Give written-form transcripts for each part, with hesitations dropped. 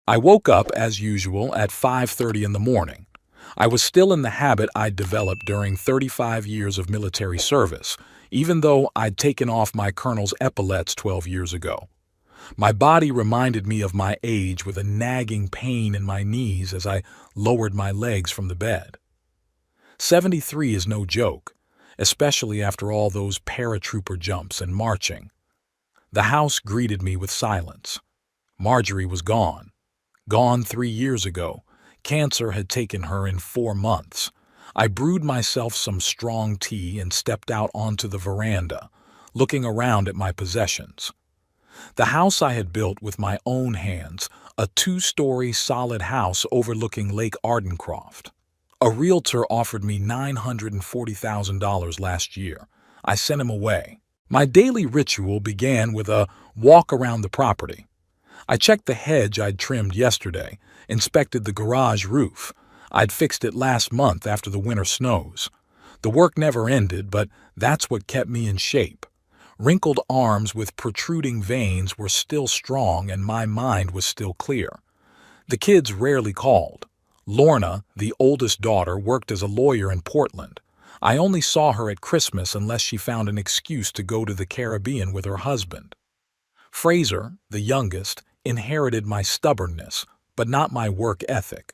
I woke up, as usual, at 5:30 in the morning. I was still in the habit I'd developed during 35 years of military service, even though I'd taken off my colonel's epaulets 12 years ago. My body reminded me of my age with a nagging pain in my knees as I lowered my legs from the bed. 73 is no joke, especially after all those paratrooper jumps and marching. The house greeted me with silence. Marjorie was gone. Gone 3 years ago. Cancer had taken her in 4 months. I brewed myself some strong tea and stepped out onto the veranda, looking around at my possessions. The house I had built with my own hands, a 2-story solid house overlooking Lake Ardencroft. A realtor offered me $940,000 last year. I sent him away. My daily ritual began with a walk around the property. I checked the hedge I'd trimmed yesterday, inspected the garage roof. I'd fixed it last month after the winter snows. The work never ended, but that's what kept me in shape. Wrinkled arms with protruding veins were still strong and my mind was still clear. The kids rarely called. Lorna, the oldest daughter, worked as a lawyer in Portland. I only saw her at Christmas unless she found an excuse to go to the Caribbean with her husband. Fraser, the youngest, inherited my stubbornness, but not my work ethic.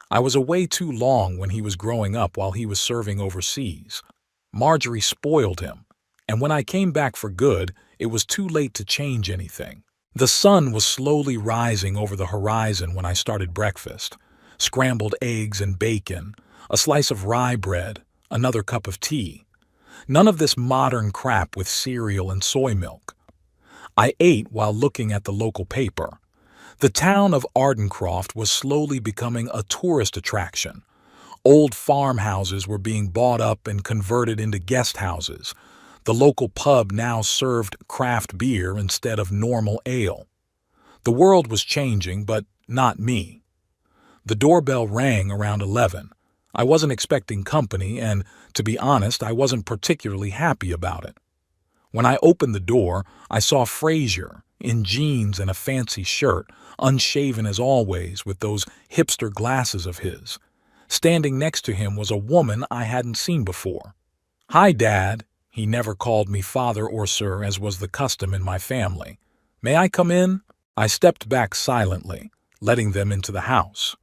I was away too long when he was growing up while he was serving overseas. Marjorie spoiled him, and when I came back for good, it was too late to change anything. The sun was slowly rising over the horizon when I started breakfast. Scrambled eggs and bacon, a slice of rye bread, another cup of tea. None of this modern crap with cereal and soy milk. I ate while looking at the local paper. The town of Ardencroft was slowly becoming a tourist attraction. Old farmhouses were being bought up and converted into guest houses. The local pub now served craft beer instead of normal ale. The world was changing, but not me. The doorbell rang around 11. I wasn't expecting company, and to be honest, I wasn't particularly happy about it. When I opened the door, I saw Fraser, in jeans and a fancy shirt, unshaven as always with those hipster glasses of his. Standing next to him was a woman I hadn't seen before. "Hi, Dad." He never called me father or sir as was the custom in my family. "May I come in?" I stepped back silently, letting them into the house.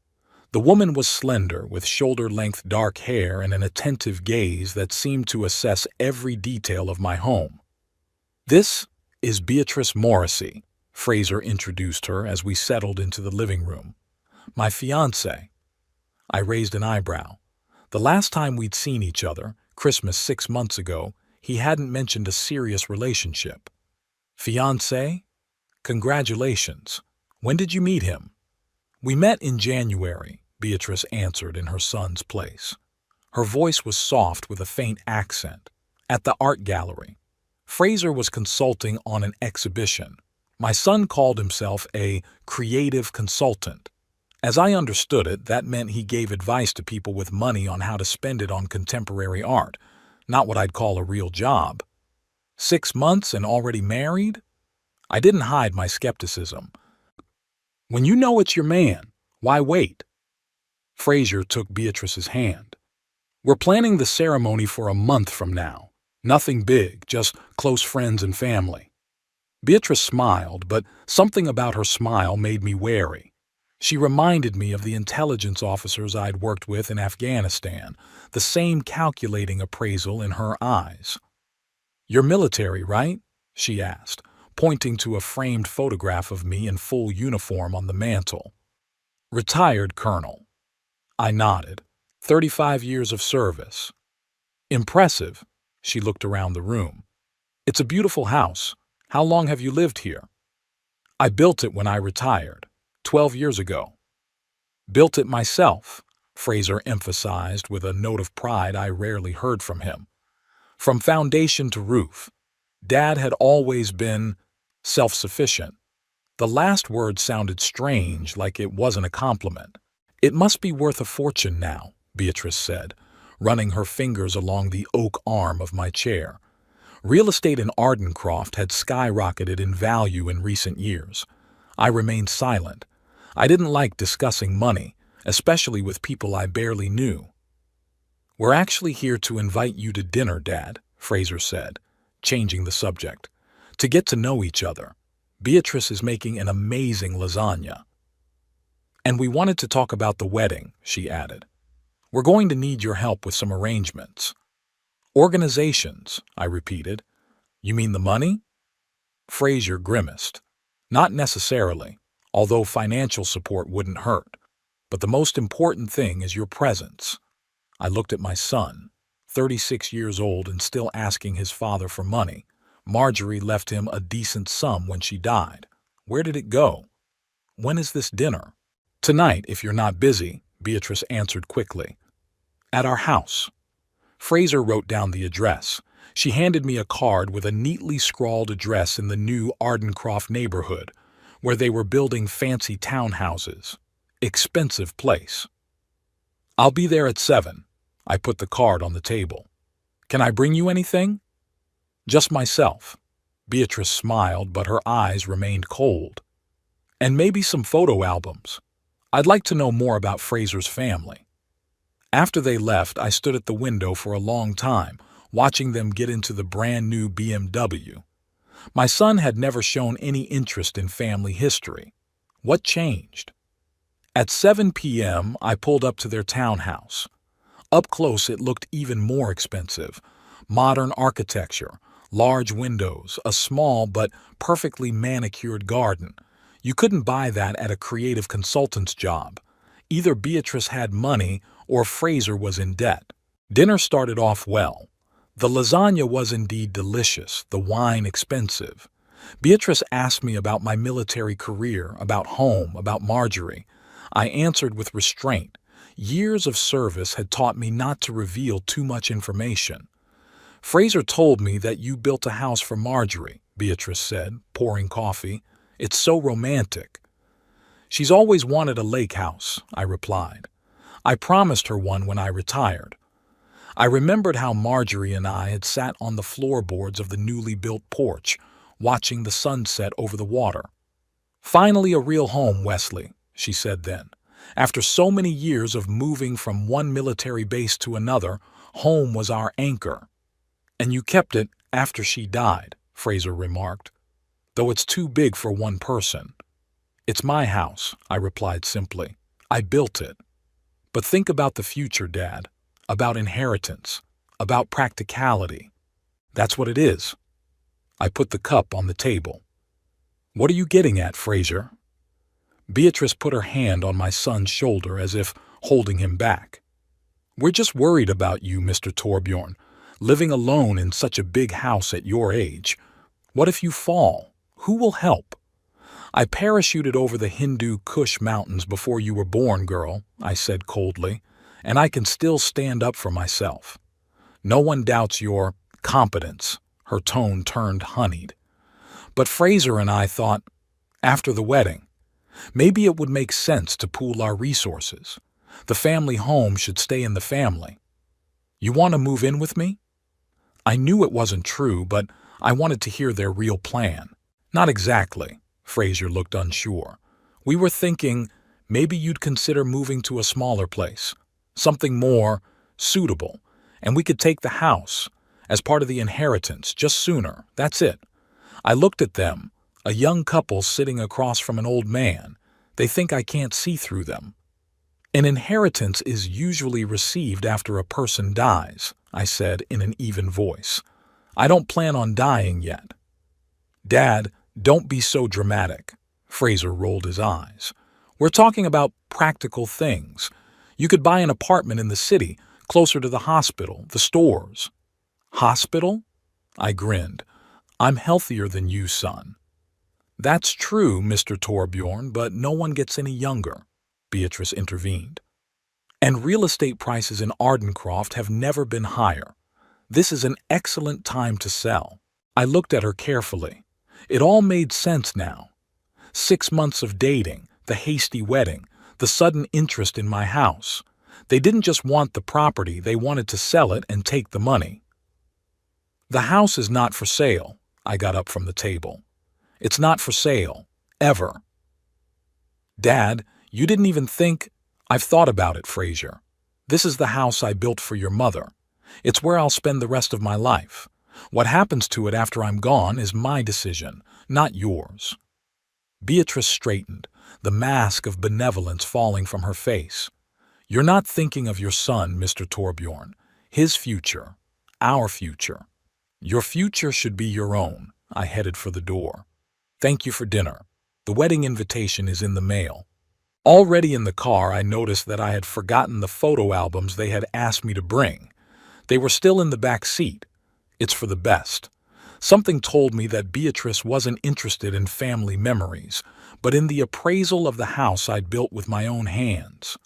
The woman was slender, with shoulder-length dark hair and an attentive gaze that seemed to assess every detail of my home. "This is Beatrice Morrissey," Fraser introduced her as we settled into the living room. "My fiancée." I raised an eyebrow. The last time we'd seen each other, Christmas 6 months ago, he hadn't mentioned a serious relationship. "Fiancé? Congratulations. When did you meet him?" "We met in January," Beatrice answered in her son's place. Her voice was soft with a faint accent. "At the art gallery. Fraser was consulting on an exhibition. My son called himself a creative consultant. As I understood it, that meant he gave advice to people with money on how to spend it on contemporary art, not what I'd call a real job. 6 months and already married?" I didn't hide my skepticism. "When you know it's your man, why wait?" Fraser took Beatrice's hand. "We're planning the ceremony for a month from now. Nothing big, just close friends and family." Beatrice smiled, but something about her smile made me wary. She reminded me of the intelligence officers I'd worked with in Afghanistan, the same calculating appraisal in her eyes. "You're military, right?" she asked, pointing to a framed photograph of me in full uniform on the mantel. "Retired colonel." I nodded. 35 years of service. "Impressive." She looked around the room. "It's a beautiful house. How long have you lived here?" "I built it when I retired, 12 years ago." "Built it myself," Fraser emphasized with a note of pride I rarely heard from him. "From foundation to roof. Dad had always been self-sufficient." The last word sounded strange, like it wasn't a compliment. "It must be worth a fortune now," Beatrice said, running her fingers along the oak arm of my chair. Real estate in Ardencroft had skyrocketed in value in recent years. I remained silent. I didn't like discussing money, especially with people I barely knew. "We're actually here to invite you to dinner, Dad," Fraser said, changing the subject. "To get to know each other. Beatrice is making an amazing lasagna." "And we wanted to talk about the wedding," she added. "We're going to need your help with some arrangements." "Organizations," I repeated. "You mean the money?" Fraser grimaced. "Not necessarily, although financial support wouldn't hurt. But the most important thing is your presence." I looked at my son, 36 years old and still asking his father for money. Marjorie left him a decent sum when she died. Where did it go? "When is this dinner?" "Tonight, if you're not busy," Beatrice answered quickly. "At our house." Fraser wrote down the address. She handed me a card with a neatly scrawled address in the new Ardencroft neighborhood, where they were building fancy townhouses. Expensive place. "I'll be there at 7. I put the card on the table. "Can I bring you anything?" "Just myself." Beatrice smiled, but her eyes remained cold. "And maybe some photo albums. I'd like to know more about Fraser's family." After they left, I stood at the window for a long time, watching them get into the brand new BMW. My son had never shown any interest in family history. What changed? At 7 p.m., I pulled up to their townhouse. Up close, it looked even more expensive. Modern architecture, large windows, a small but perfectly manicured garden. You couldn't buy that at a creative consultant's job. Either Beatrice had money or Fraser was in debt. Dinner started off well. The lasagna was indeed delicious, the wine expensive. Beatrice asked me about my military career, about home, about Marjorie. I answered with restraint. Years of service had taught me not to reveal too much information. "Fraser told me that you built a house for Marjorie," Beatrice said, pouring coffee. "It's so romantic." "She's always wanted a lake house," I replied. "I promised her one when I retired." I remembered how Marjorie and I had sat on the floorboards of the newly built porch, watching the sunset over the water. "Finally a real home, Wesley," she said then. "After so many years of moving from one military base to another, home was our anchor." "And you kept it after she died," Fraser remarked, "though it's too big for one person." "It's my house," I replied simply. "I built it." "But think about the future, Dad. About inheritance. About practicality." "That's what it is." I put the cup on the table. "What are you getting at, Fraser?" Beatrice put her hand on my son's shoulder as if holding him back. "We're just worried about you, Mr. Torbjorn, living alone in such a big house at your age. What if you fall? Who will help?" "I parachuted over the Hindu Kush mountains before you were born, girl," I said coldly, "and I can still stand up for myself. No one doubts your competence." Her tone turned honeyed. "But Fraser and I thought, after the wedding, maybe it would make sense to pool our resources. The family home should stay in the family. You want to move in with me?" I knew it wasn't true, but I wanted to hear their real plan. "Not exactly." Fraser looked unsure. "We were thinking maybe you'd consider moving to a smaller place, something more suitable, and we could take the house as part of the inheritance just sooner. That's it." I looked at them, a young couple sitting across from an old man. They think I can't see through them. "An inheritance is usually received after a person dies," I said in an even voice. "I don't plan on dying yet." "Dad, don't be so dramatic." Fraser rolled his eyes. "We're talking about practical things. You could buy an apartment in the city, closer to the hospital, the stores." "Hospital?" I grinned. "I'm healthier than you, son." "That's true, Mr. Torbjorn, but no one gets any younger," Beatrice intervened. "And real estate prices in Ardencroft have never been higher. This is an excellent time to sell." I looked at her carefully. It all made sense now. 6 months of dating, the hasty wedding, the sudden interest in my house. They didn't just want the property, they wanted to sell it and take the money. "The house is not for sale." I got up from the table. "It's not for sale. Ever." Dad, you didn't even think— I've thought about it, Fraser. This is the house I built for your mother. It's where I'll spend the rest of my life. What happens to it after I'm gone is my decision, not yours. Beatrice straightened, the mask of benevolence falling from her face. You're not thinking of your son, Mr. Torbjorn. His future. Our future. Your future should be your own. I headed for the door. Thank you for dinner. The wedding invitation is in the mail. Already in the car, I noticed that I had forgotten the photo albums they had asked me to bring. They were still in the back seat. It's for the best. Something told me that Beatrice wasn't interested in family memories, but in the appraisal of the house I'd built with my own hands.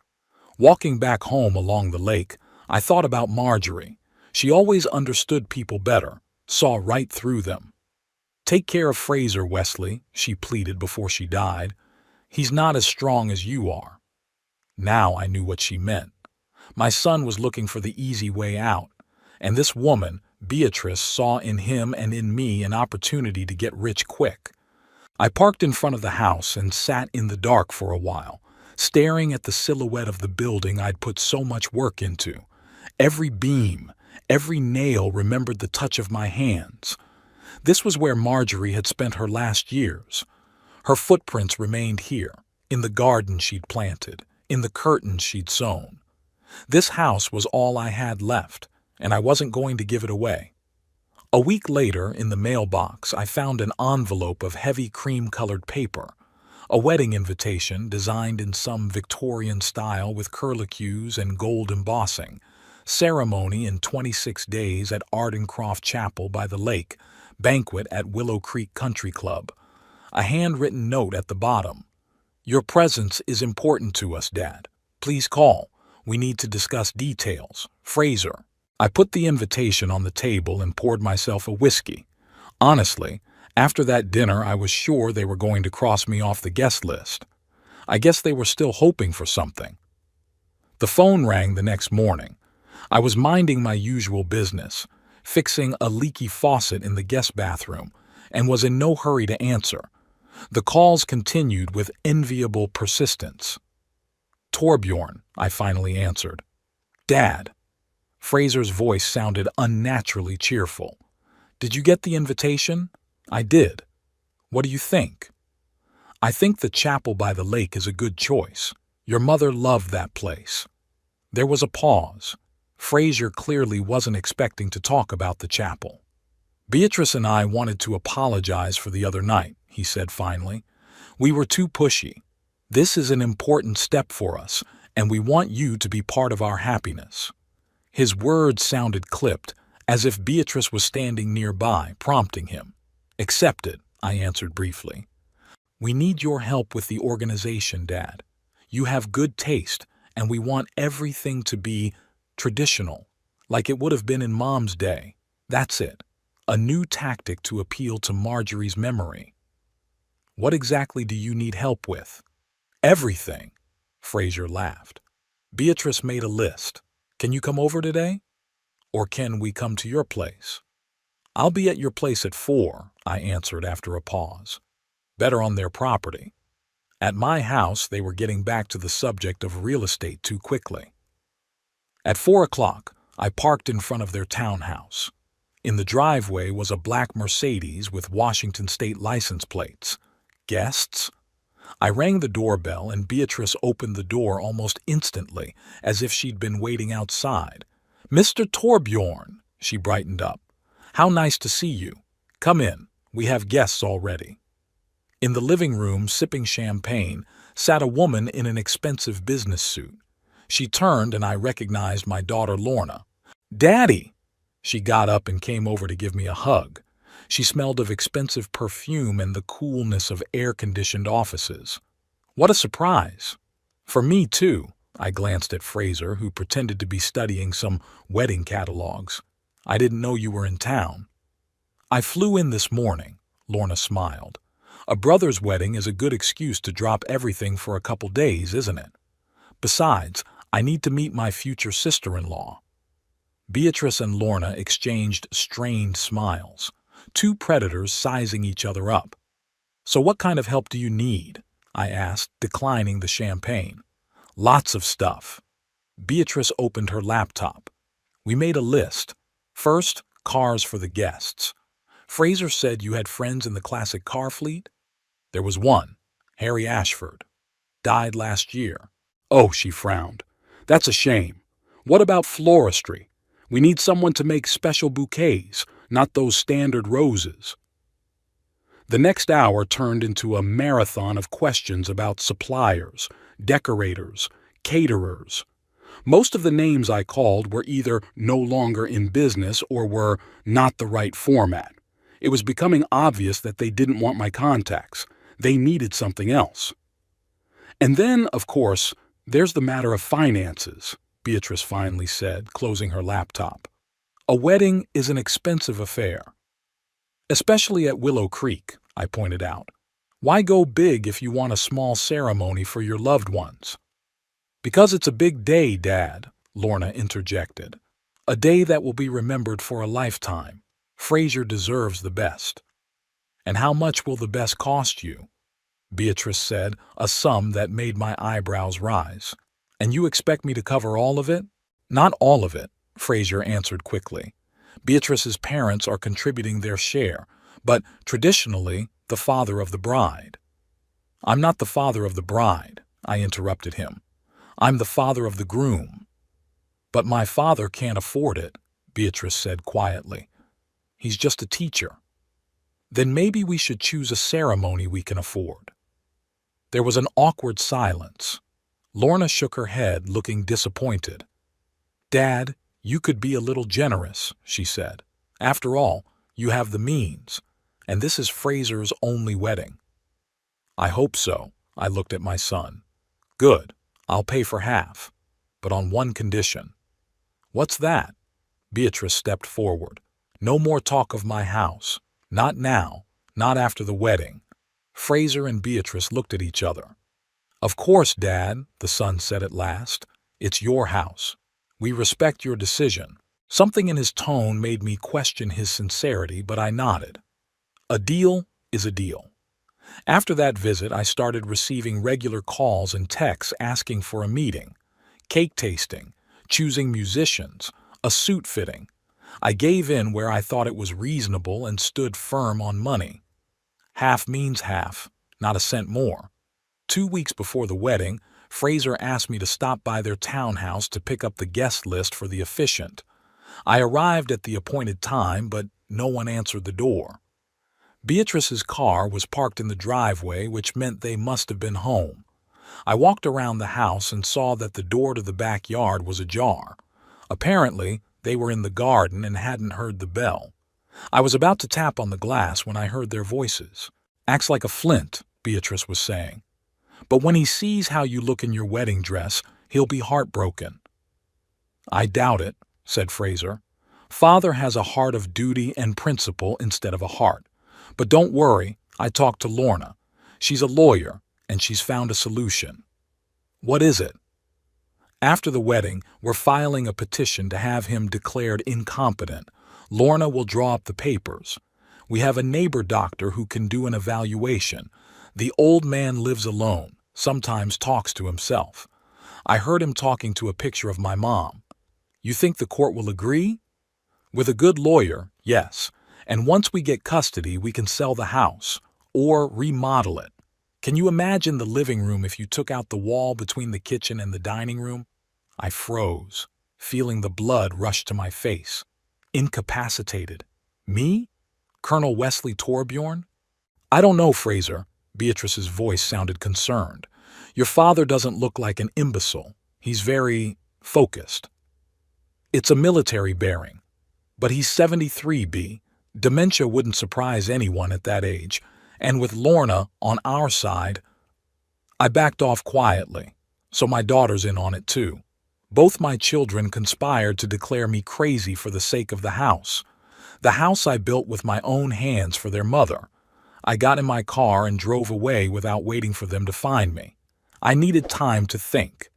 Walking back home along the lake, I thought about Marjorie. She always understood people better, saw right through them. Take care of Fraser, Wesley, she pleaded before she died. He's not as strong as you are. Now I knew what she meant. My son was looking for the easy way out, and this woman, Beatrice, saw in him and in me an opportunity to get rich quick. I parked in front of the house and sat in the dark for a while, staring at the silhouette of the building I'd put so much work into. Every beam, every nail remembered the touch of my hands. This was where Marjorie had spent her last years. Her footprints remained here, in the garden she'd planted, in the curtains she'd sewn. This house was all I had left, and I wasn't going to give it away. A week later, in the mailbox, I found an envelope of heavy cream-colored paper, a wedding invitation designed in some Victorian style with curlicues and gold embossing, ceremony in 26 days at Ardencroft Chapel by the lake, banquet at Willow Creek Country Club. A handwritten note at the bottom. Your presence is important to us, Dad. Please call. We need to discuss details. Fraser. I put the invitation on the table and poured myself a whiskey. Honestly, after that dinner I was sure they were going to cross me off the guest list. I guess they were still hoping for something. The phone rang the next morning. I was minding my usual business, fixing a leaky faucet in the guest bathroom, and was in no hurry to answer. The calls continued with enviable persistence. Torbjorn, I finally answered. Dad. Fraser's voice sounded unnaturally cheerful. Did you get the invitation? I did. What do you think? I think the chapel by the lake is a good choice. Your mother loved that place. There was a pause. Fraser clearly wasn't expecting to talk about the chapel. Beatrice and I wanted to apologize for the other night, he said finally. We were too pushy. This is an important step for us, and we want you to be part of our happiness. His words sounded clipped, as if Beatrice was standing nearby, prompting him. Accepted, I answered briefly. We need your help with the organization, Dad. You have good taste, and we want everything to be traditional, like it would have been in Mom's day. That's it. A new tactic to appeal to Marjorie's memory. What exactly do you need help with? Everything, Fraser laughed. Beatrice made a list. Can you come over today? Or can we come to your place? I'll be at your place at 4, I answered after a pause. Better on their property. At my house, they were getting back to the subject of real estate too quickly. At 4 o'clock, I parked in front of their townhouse. In the driveway was a black Mercedes with Washington state license plates. Guests? I rang the doorbell and Beatrice opened the door almost instantly, as if she'd been waiting outside. Mr. Torbjorn, she brightened up. How nice to see you. Come in. We have guests already. In the living room, sipping champagne, sat a woman in an expensive business suit. She turned and I recognized my daughter Lorna. Daddy! She got up and came over to give me a hug. She smelled of expensive perfume and the coolness of air-conditioned offices. What a surprise! For me, too. I glanced at Fraser, who pretended to be studying some wedding catalogs. I didn't know you were in town. I flew in this morning, Lorna smiled. A brother's wedding is a good excuse to drop everything for a couple days, isn't it? Besides, I need to meet my future sister-in-law. Beatrice and Lorna exchanged strained smiles, two predators sizing each other up. So what kind of help do you need? I asked, declining the champagne. Lots of stuff. Beatrice opened her laptop. We made a list. First, cars for the guests. Fraser said you had friends in the classic car fleet? There was one, Harry Ashford. Died last year. Oh, she frowned. That's a shame. What about floristry? We need someone to make special bouquets, not those standard roses. The next hour turned into a marathon of questions about suppliers, decorators, caterers. Most of the names I called were either no longer in business or were not the right format. It was becoming obvious that they didn't want my contacts. They needed something else. And then, of course, there's the matter of finances, Beatrice finally said, closing her laptop. A wedding is an expensive affair. Especially at Willow Creek, I pointed out. Why go big if you want a small ceremony for your loved ones? Because it's a big day, Dad, Lorna interjected. A day that will be remembered for a lifetime. Fraser deserves the best. And how much will the best cost you? Beatrice said, a sum that made my eyebrows rise. And you expect me to cover all of it? Not all of it, Fraser answered quickly. Beatrice's parents are contributing their share, but traditionally the father of the bride. I'm not the father of the bride, I interrupted him. I'm the father of the groom. But my father can't afford it, Beatrice said quietly. He's just a teacher. Then maybe we should choose a ceremony we can afford. There was an awkward silence. Lorna shook her head, looking disappointed. Dad, you could be a little generous, she said. After all, you have the means, and this is Fraser's only wedding. I hope so, I looked at my son. Good, I'll pay for half, but on one condition. What's that? Beatrice stepped forward. No more talk of my house. Not now, not after the wedding. Fraser and Beatrice looked at each other. Of course, Dad, the son said at last. It's your house. We respect your decision. Something in his tone made me question his sincerity, but I nodded. A deal is a deal. After that visit, I started receiving regular calls and texts asking for a meeting, cake tasting, choosing musicians, a suit fitting. I gave in where I thought it was reasonable and stood firm on money. Half means half, not a cent more. 2 weeks before the wedding, Fraser asked me to stop by their townhouse to pick up the guest list for the officiant. I arrived at the appointed time, but no one answered the door. Beatrice's car was parked in the driveway, which meant they must have been home. I walked around the house and saw that the door to the backyard was ajar. Apparently, they were in the garden and hadn't heard the bell. I was about to tap on the glass when I heard their voices. Acts like a flint, Beatrice was saying. But when he sees how you look in your wedding dress, he'll be heartbroken. I doubt it, said Fraser. Father has a heart of duty and principle instead of a heart. But don't worry, I talked to Lorna. She's a lawyer, and she's found a solution. What is it? After the wedding, we're filing a petition to have him declared incompetent. Lorna will draw up the papers. We have a neighbor doctor who can do an evaluation. The old man lives alone, sometimes talks to himself. I heard him talking to a picture of my mom. You think the court will agree? With a good lawyer, yes. And once we get custody, we can sell the house or remodel it. Can you imagine the living room if you took out the wall between the kitchen and the dining room? I froze, feeling the blood rush to my face. Incapacitated. Me? Colonel Wesley Torbjorn? I don't know, Fraser. Beatrice's voice sounded concerned. Your father doesn't look like an imbecile. He's very focused. It's a military bearing. But he's 73, B. Dementia wouldn't surprise anyone at that age. And with Lorna on our side, I backed off quietly, so my daughter's in on it too. Both my children conspired to declare me crazy for the sake of the house I built with my own hands for their mother. I got in my car and drove away without waiting for them to find me. I needed time to think.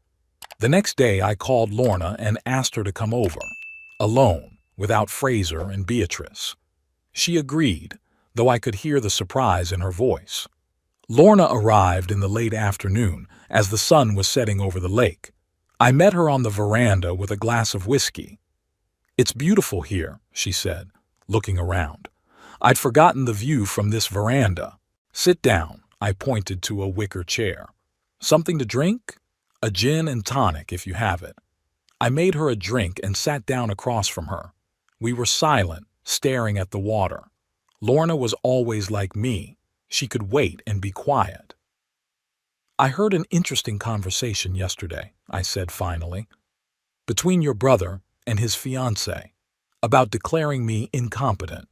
The next day I called Lorna and asked her to come over, alone, without Fraser and Beatrice. She agreed, though I could hear the surprise in her voice. Lorna arrived in the late afternoon as the sun was setting over the lake. I met her on the veranda with a glass of whiskey. "It's beautiful here," she said, looking around. "I'd forgotten the view from this veranda." "Sit down," I pointed to a wicker chair. "Something to drink? A gin and tonic if you have it." I made her a drink and sat down across from her. We were silent, staring at the water. Lorna was always like me. She could wait and be quiet. "I heard an interesting conversation yesterday," I said finally, "between your brother and his fiancée, about declaring me incompetent."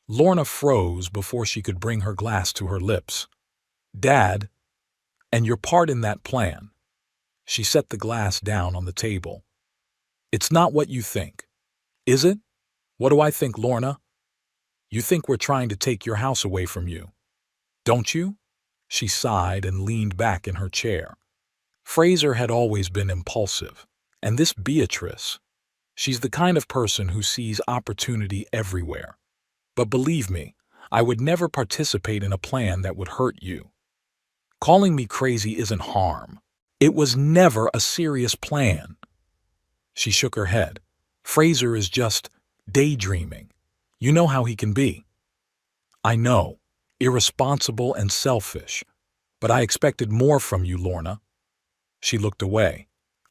Lorna froze before she could bring her glass to her lips. "Dad, and your part in that plan." She set the glass down on the table. "It's not what you think. Is it? What do I think, Lorna? You think we're trying to take your house away from you. Don't you?" She sighed and leaned back in her chair. Fraser had always been impulsive, and this Beatrice, she's the kind of person who sees opportunity everywhere. But believe me, I would never participate in a plan that would hurt you. Calling me crazy isn't harm. It was never a serious plan. She shook her head. Fraser is just daydreaming. You know how he can be. I know, irresponsible and selfish, but I expected more from you, Lorna. She looked away.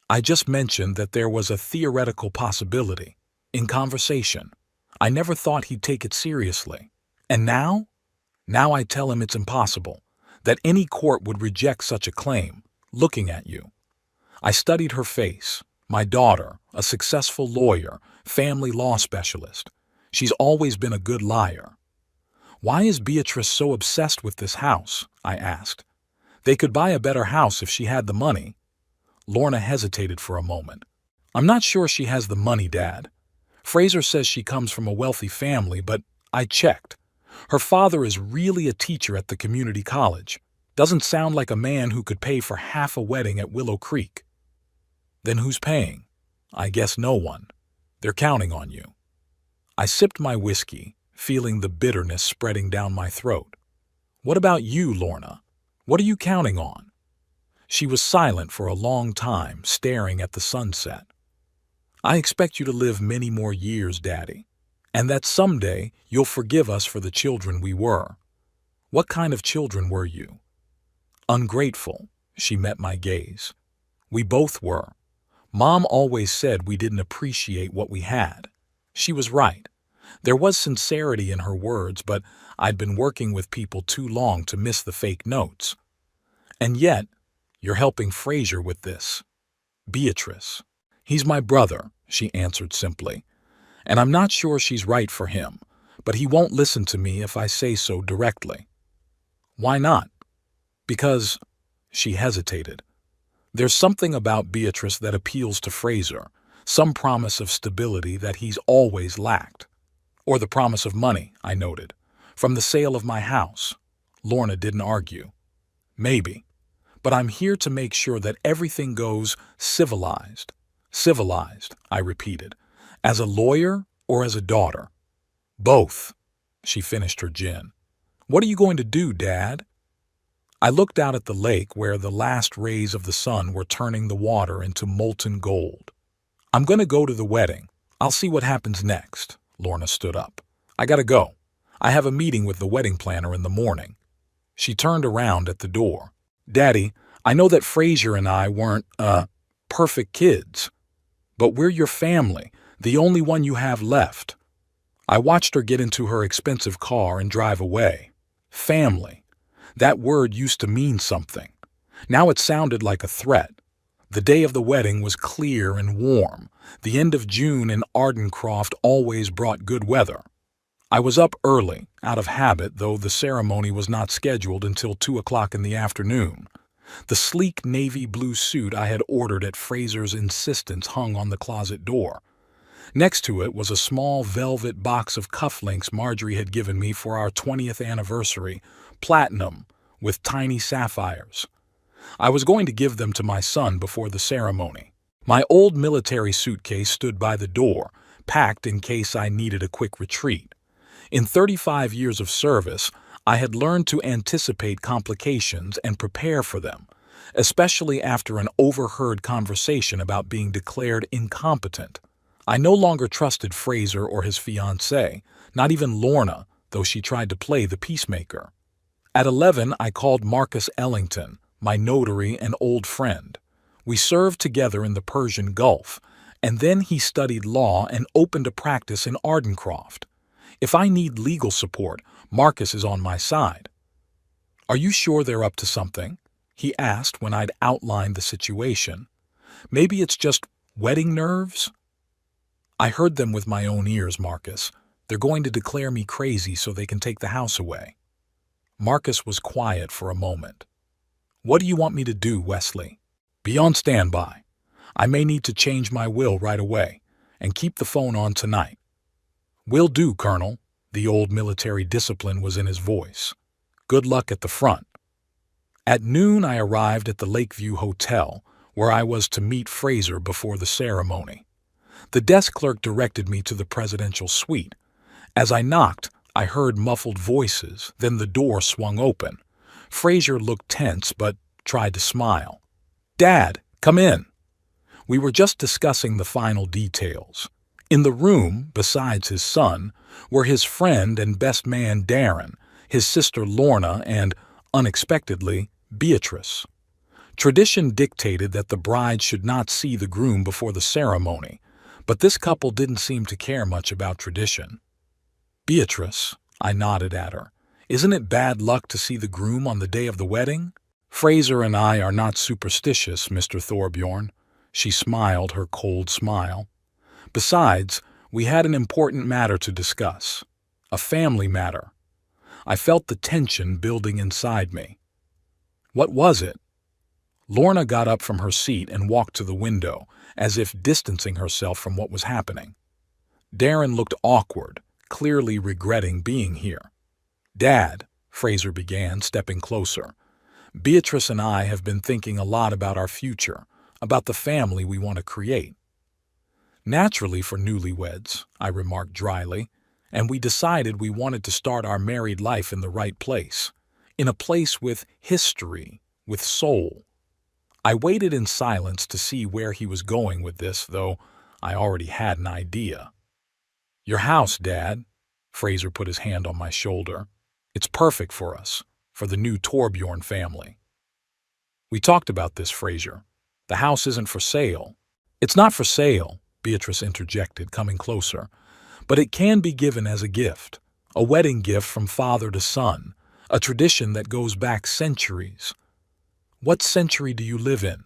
I just mentioned that there was a theoretical possibility, in conversation. I never thought he'd take it seriously. And now? Now I tell him it's impossible, that any court would reject such a claim, looking at you. I studied her face. My daughter, a successful lawyer, family law specialist. She's always been a good liar. "Why is Beatrice so obsessed with this house?" I asked. "They could buy a better house if she had the money." Lorna hesitated for a moment. "I'm not sure she has the money, Dad. Fraser says she comes from a wealthy family, but I checked. Her father is really a teacher at the community college. Doesn't sound like a man who could pay for half a wedding at Willow Creek." "Then who's paying?" "I guess no one. They're counting on you." I sipped my whiskey, feeling the bitterness spreading down my throat. "What about you, Lorna? What are you counting on?" She was silent for a long time, staring at the sunset. "I expect you to live many more years, Daddy, and that someday you'll forgive us for the children we were." "What kind of children were you?" "Ungrateful." She met my gaze. "We both were. Mom always said we didn't appreciate what we had. She was right. There was sincerity in her words, but I'd been working with people too long to miss the fake notes. And yet, you're helping Fraser with this. Beatrice. He's my brother," she answered simply. "And I'm not sure she's right for him, but he won't listen to me if I say so directly." "Why not?" "Because," she hesitated, "there's something about Beatrice that appeals to Fraser, some promise of stability that he's always lacked." "Or the promise of money," I noted, "from the sale of my house." Lorna didn't argue. "Maybe. But I'm here to make sure that everything goes civilized." "Civilized," I repeated. "As a lawyer or as a daughter?" "Both." She finished her gin. "What are you going to do, Dad?" I looked out at the lake where the last rays of the sun were turning the water into molten gold. "I'm going to go to the wedding. I'll see what happens next." Lorna stood up. "I gotta go. I have a meeting with the wedding planner in the morning." She turned around at the door. "Daddy, I know that Fraser and I weren't, perfect kids. But we're your family, the only one you have left." I watched her get into her expensive car and drive away. Family. That word used to mean something. Now it sounded like a threat. The day of the wedding was clear and warm. The end of June in Ardencroft always brought good weather. I was up early, out of habit, though the ceremony was not scheduled until 2 o'clock in the afternoon. The sleek navy blue suit I had ordered at Fraser's insistence hung on the closet door. Next to it was a small velvet box of cufflinks Marjorie had given me for our 20th anniversary, platinum, with tiny sapphires. I was going to give them to my son before the ceremony. My old military suitcase stood by the door, packed in case I needed a quick retreat. In 35 years of service, I had learned to anticipate complications and prepare for them, especially after an overheard conversation about being declared incompetent. I no longer trusted Fraser or his fiancée, not even Lorna, though she tried to play the peacemaker. At 11, I called Marcus Ellington, my notary and old friend. We served together in the Persian Gulf, and then he studied law and opened a practice in Ardencroft. If I need legal support, Marcus is on my side. "Are you sure they're up to something?" he asked when I'd outlined the situation. "Maybe it's just wedding nerves?" "I heard them with my own ears, Marcus. They're going to declare me crazy so they can take the house away." Marcus was quiet for a moment. "What do you want me to do, Wesley?" "Be on standby. I may need to change my will right away, and keep the phone on tonight." "Will do, Colonel." The old military discipline was in his voice. "Good luck at the front." At noon, I arrived at the Lakeview Hotel, where I was to meet Fraser before the ceremony. The desk clerk directed me to the presidential suite. As I knocked, I heard muffled voices, then the door swung open. Fraser looked tense but tried to smile. "Dad, come in." We were just discussing the final details. In the room, besides his son, were his friend and best man Darren, his sister Lorna, and, unexpectedly, Beatrice. Tradition dictated that the bride should not see the groom before the ceremony, but this couple didn't seem to care much about tradition. "Beatrice," I nodded at her, "isn't it bad luck to see the groom on the day of the wedding?" "Fraser and I are not superstitious, Mr. Thorbjorn." She smiled her cold smile. "Besides, we had an important matter to discuss. A family matter." I felt the tension building inside me. "What was it?" Lorna got up from her seat and walked to the window, as if distancing herself from what was happening. Darren looked awkward, clearly regretting being here. "Dad," Fraser began, stepping closer, "Beatrice and I have been thinking a lot about our future, about the family we want to create." "Naturally for newlyweds," I remarked dryly, "and we decided we wanted to start our married life in the right place, in a place with history, with soul." I waited in silence to see where he was going with this, though I already had an idea. "Your house, Dad." Fraser put his hand on my shoulder. "It's perfect for us, for the new Thorbjorn family." "We talked about this, Fraser. The house isn't for sale." "It's not for sale," Beatrice interjected, coming closer, "but it can be given as a gift, a wedding gift from father to son, a tradition that goes back centuries." "What century do you live in?"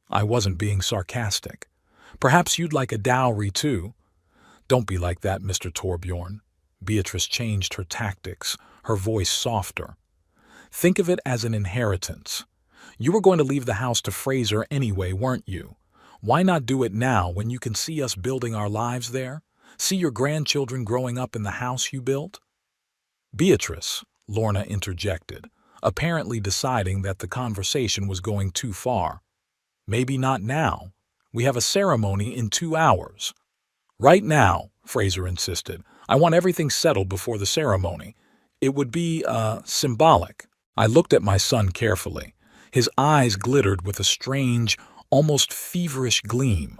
I wasn't being sarcastic. "Perhaps you'd like a dowry, too." "Don't be like that, Mr. Thorbjorn." Beatrice changed her tactics, her voice softer. "Think of it as an inheritance. You were going to leave the house to Fraser anyway, weren't you? Why not do it now when you can see us building our lives there? See your grandchildren growing up in the house you built?" "Beatrice," Lorna interjected, apparently deciding that the conversation was going too far. "Maybe not now. We have a ceremony in 2 hours." "Right now," Fraser insisted. "I want everything settled before the ceremony. It would be, symbolic." I looked at my son carefully. His eyes glittered with a strange, almost feverish gleam.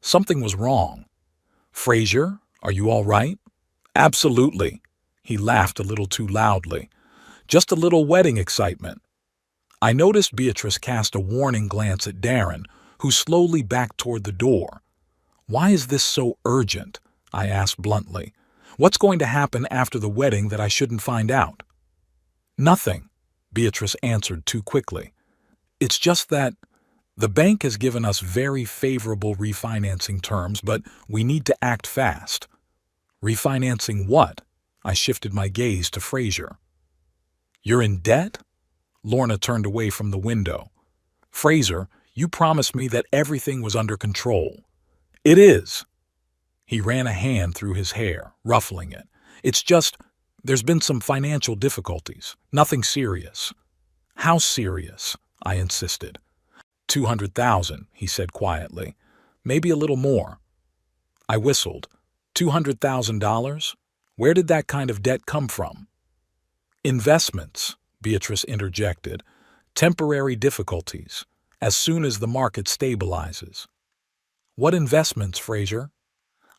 Something was wrong. "Fraser, are you all right?" "Absolutely." He laughed a little too loudly. "Just a little wedding excitement." I noticed Beatrice cast a warning glance at Darren, who slowly backed toward the door. "Why is this so urgent?" I asked bluntly. "What's going to happen after the wedding that I shouldn't find out?" "Nothing," Beatrice answered too quickly. "It's just that the bank has given us very favorable refinancing terms, but we need to act fast." "Refinancing what?" I shifted my gaze to Fraser. "You're in debt?" Lorna turned away from the window. "Fraser, you promised me that everything was under control." "It is." He ran a hand through his hair, ruffling it. "It's just, there's been some financial difficulties. Nothing serious." "How serious?" I insisted. 200,000, he said quietly. "Maybe a little more." I whistled. $200,000? Where did that kind of debt come from? Investments, Beatrice interjected. Temporary difficulties, as soon as the market stabilizes. What investments, Fraser?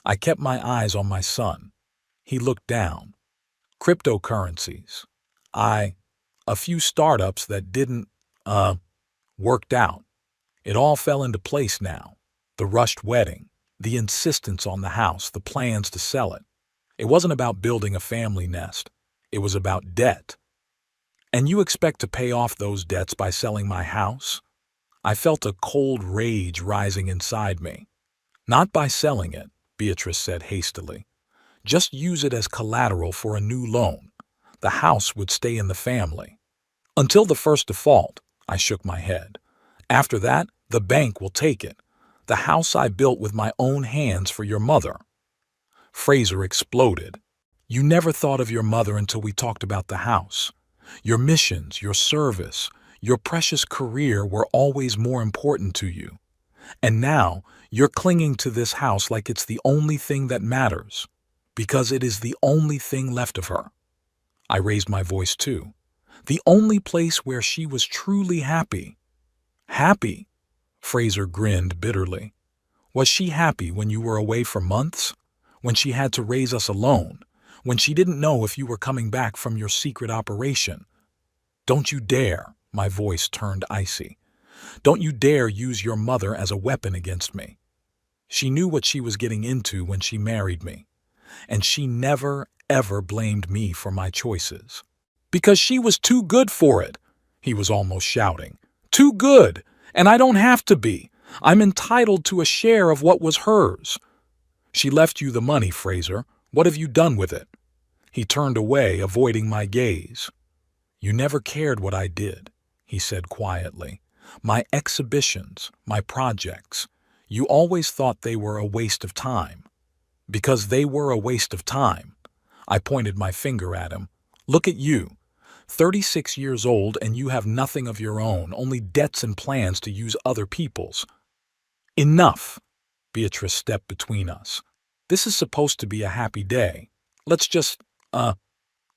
I kept my eyes on my son. He looked down. Cryptocurrencies. A few startups that worked out. It all fell into place now. The rushed wedding, the insistence on the house, the plans to sell it. It wasn't about building a family nest. It was about debt. And you expect to pay off those debts by selling my house? I felt a cold rage rising inside me. Not by selling it, Beatrice said hastily. Just use it as collateral for a new loan. The house would stay in the family. Until the first default, I shook my head. After that, the bank will take it. The house I built with my own hands for your mother. Fraser exploded. You never thought of your mother until we talked about the house. Your missions, your service, your precious career were always more important to you. And now, you're clinging to this house like it's the only thing that matters, because it is the only thing left of her. I raised my voice too. The only place where she was truly happy. Happy? Fraser grinned bitterly. Was she happy when you were away for months? When she had to raise us alone? When she didn't know if you were coming back from your secret operation? Don't you dare, my voice turned icy. Don't you dare use your mother as a weapon against me. She knew what she was getting into when she married me. And she never, ever blamed me for my choices. Because she was too good for it, he was almost shouting. Too good, and I don't have to be. I'm entitled to a share of what was hers. She left you the money, Fraser. What have you done with it? He turned away, avoiding my gaze. You never cared what I did, he said quietly. My exhibitions, my projects. You always thought they were a waste of time. Because they were a waste of time. I pointed my finger at him. Look at you. 36 years old and you have nothing of your own, only debts and plans to use other people's. Enough! Beatrice stepped between us. This is supposed to be a happy day. Let's just,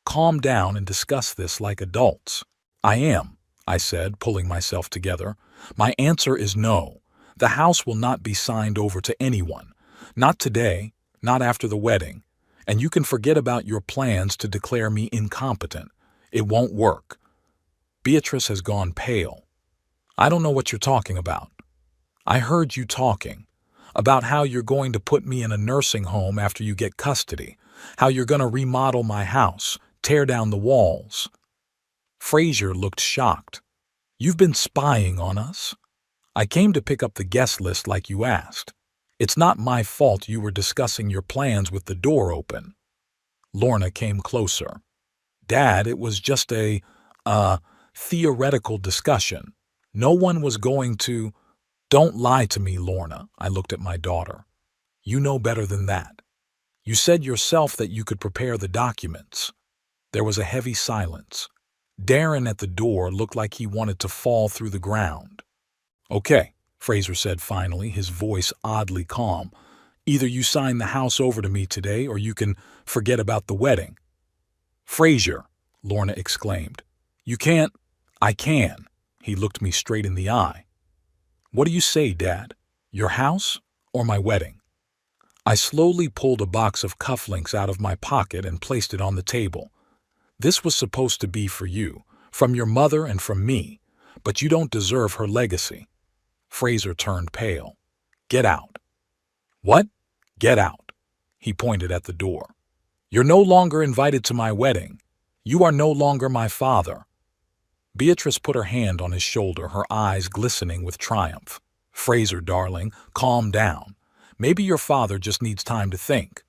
calm down and discuss this like adults. I am, I said, pulling myself together. My answer is no. The house will not be signed over to anyone. Not today, not after the wedding. And you can forget about your plans to declare me incompetent. It won't work. Beatrice has gone pale. I don't know what you're talking about. I heard you talking about how you're going to put me in a nursing home after you get custody, how you're going to remodel my house, tear down the walls. Fraser looked shocked. You've been spying on us? I came to pick up the guest list like you asked. It's not my fault you were discussing your plans with the door open. Lorna came closer. Dad, it was just a theoretical discussion. No one was going to... Don't lie to me, Lorna, I looked at my daughter. You know better than that. You said yourself that you could prepare the documents. There was a heavy silence. Darren at the door looked like he wanted to fall through the ground. Okay, Fraser said finally, his voice oddly calm. Either you sign the house over to me today or you can forget about the wedding. Fraser, Lorna exclaimed. You can't... I can. He looked me straight in the eye. What do you say, Dad? Your house or my wedding? I slowly pulled a box of cufflinks out of my pocket and placed it on the table. This was supposed to be for you, from your mother and from me, but you don't deserve her legacy. Fraser turned pale. Get out. What? Get out. He pointed at the door. You're no longer invited to my wedding. You are no longer my father. Beatrice put her hand on his shoulder, her eyes glistening with triumph. Fraser, darling, calm down. Maybe your father just needs time to think.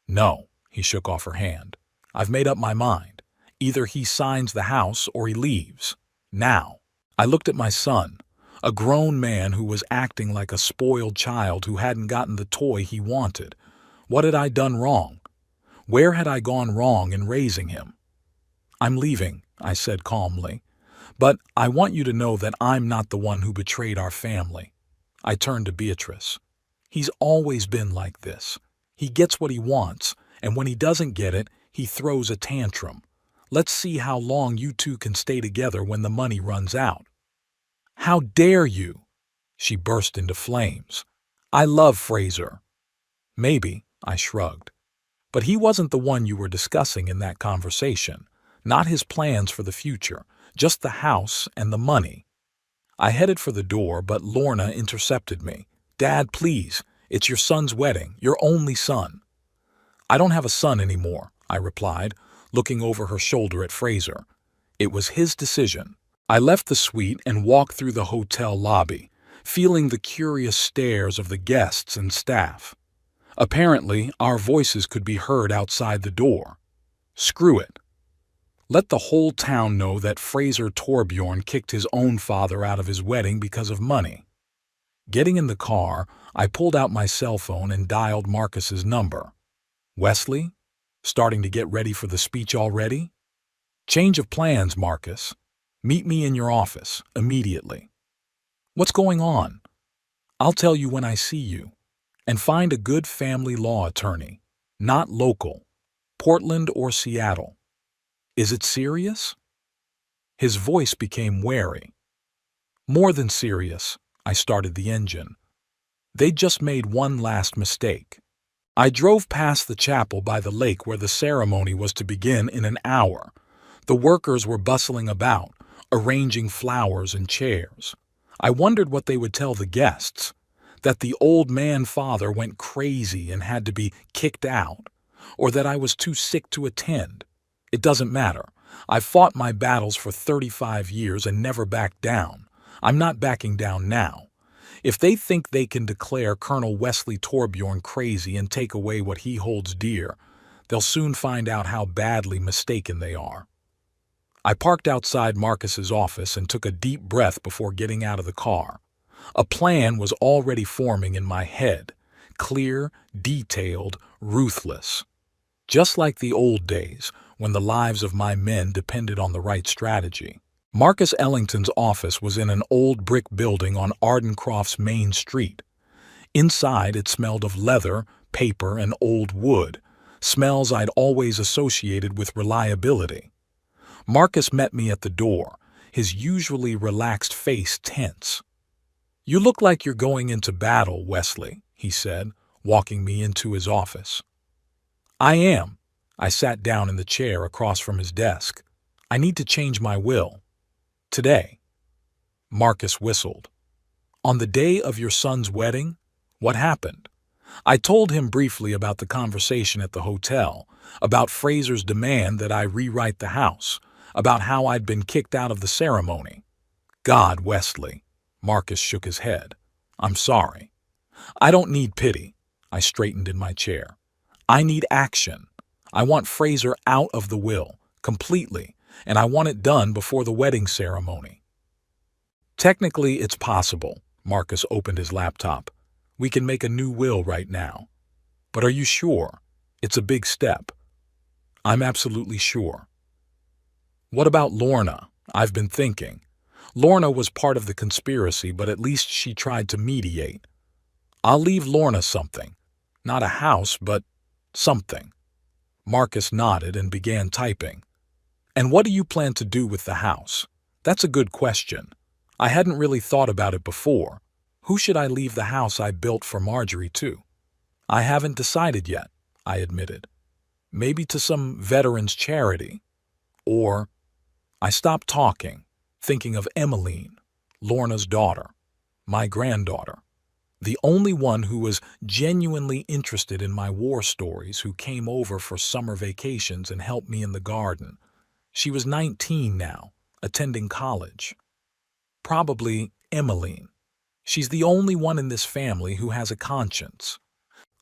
No, he shook off her hand. I've made up my mind. Either he signs the house or he leaves. Now. I looked at my son, a grown man who was acting like a spoiled child who hadn't gotten the toy he wanted. What had I done wrong? Where had I gone wrong in raising him? I'm leaving, I said calmly. But I want you to know that I'm not the one who betrayed our family. I turned to Beatrice. He's always been like this. He gets what he wants, and when he doesn't get it, he throws a tantrum. Let's see how long you two can stay together when the money runs out." "How dare you?" She burst into flames. "I love Fraser." "Maybe," I shrugged. "But he wasn't the one you were discussing in that conversation. Not his plans for the future, just the house and the money." I headed for the door, but Lorna intercepted me. "Dad, please. It's your son's wedding, your only son." "I don't have a son anymore," I replied, looking over her shoulder at Fraser. It was his decision. I left the suite and walked through the hotel lobby, feeling the curious stares of the guests and staff. Apparently, our voices could be heard outside the door. Screw it. Let the whole town know that Fraser Torbjorn kicked his own father out of his wedding because of money. Getting in the car, I pulled out my cell phone and dialed Marcus's number. "Wesley? Starting to get ready for the speech already?" "Change of plans, Marcus. Meet me in your office, immediately." "What's going on?" "I'll tell you when I see you. And find a good family law attorney. Not local. Portland or Seattle." "Is it serious?" His voice became wary. "More than serious." I started the engine. They'd just made one last mistake. I drove past the chapel by the lake where the ceremony was to begin in an hour. The workers were bustling about, arranging flowers and chairs. I wondered what they would tell the guests. That the old man father went crazy and had to be kicked out, or that I was too sick to attend. It doesn't matter. I've fought my battles for 35 years and never backed down. I'm not backing down now. If they think they can declare Colonel Wesley Torbjorn crazy and take away what he holds dear, they'll soon find out how badly mistaken they are. I parked outside Marcus's office and took a deep breath before getting out of the car. A plan was already forming in my head, clear, detailed, ruthless. Just like the old days, when the lives of my men depended on the right strategy. Marcus Ellington's office was in an old brick building on Ardencroft's main street. Inside, it smelled of leather, paper, and old wood, smells I'd always associated with reliability. Marcus met me at the door, his usually relaxed face tense. "You look like you're going into battle, Wesley," he said, walking me into his office. "I am." I sat down in the chair across from his desk. "I need to change my will. Today." Marcus whistled. "On the day of your son's wedding? What happened?" I told him briefly about the conversation at the hotel, about Fraser's demand that I rewrite the house, about how I'd been kicked out of the ceremony. "God, Wesley." Marcus shook his head. "I'm sorry. I don't need pity." I straightened in my chair. "I need action. I want Fraser out of the will, completely, and I want it done before the wedding ceremony." "Technically, it's possible." Marcus opened his laptop. "We can make a new will right now. But are you sure? It's a big step." "I'm absolutely sure." "What about Lorna?" I've been thinking. Lorna was part of the conspiracy, but at least she tried to mediate. "I'll leave Lorna something. Not a house, but something." Marcus nodded and began typing. "And what do you plan to do with the house?" "That's a good question. I hadn't really thought about it before. Who should I leave the house I built for Marjorie to?" "I haven't decided yet," I admitted. "Maybe to some veterans charity. Or—" I stopped talking, thinking of Emmeline, Lorna's daughter, my granddaughter, the only one who was genuinely interested in my war stories, who came over for summer vacations and helped me in the garden. She was 19 now, attending college. Probably Emmeline. She's the only one in this family who has a conscience.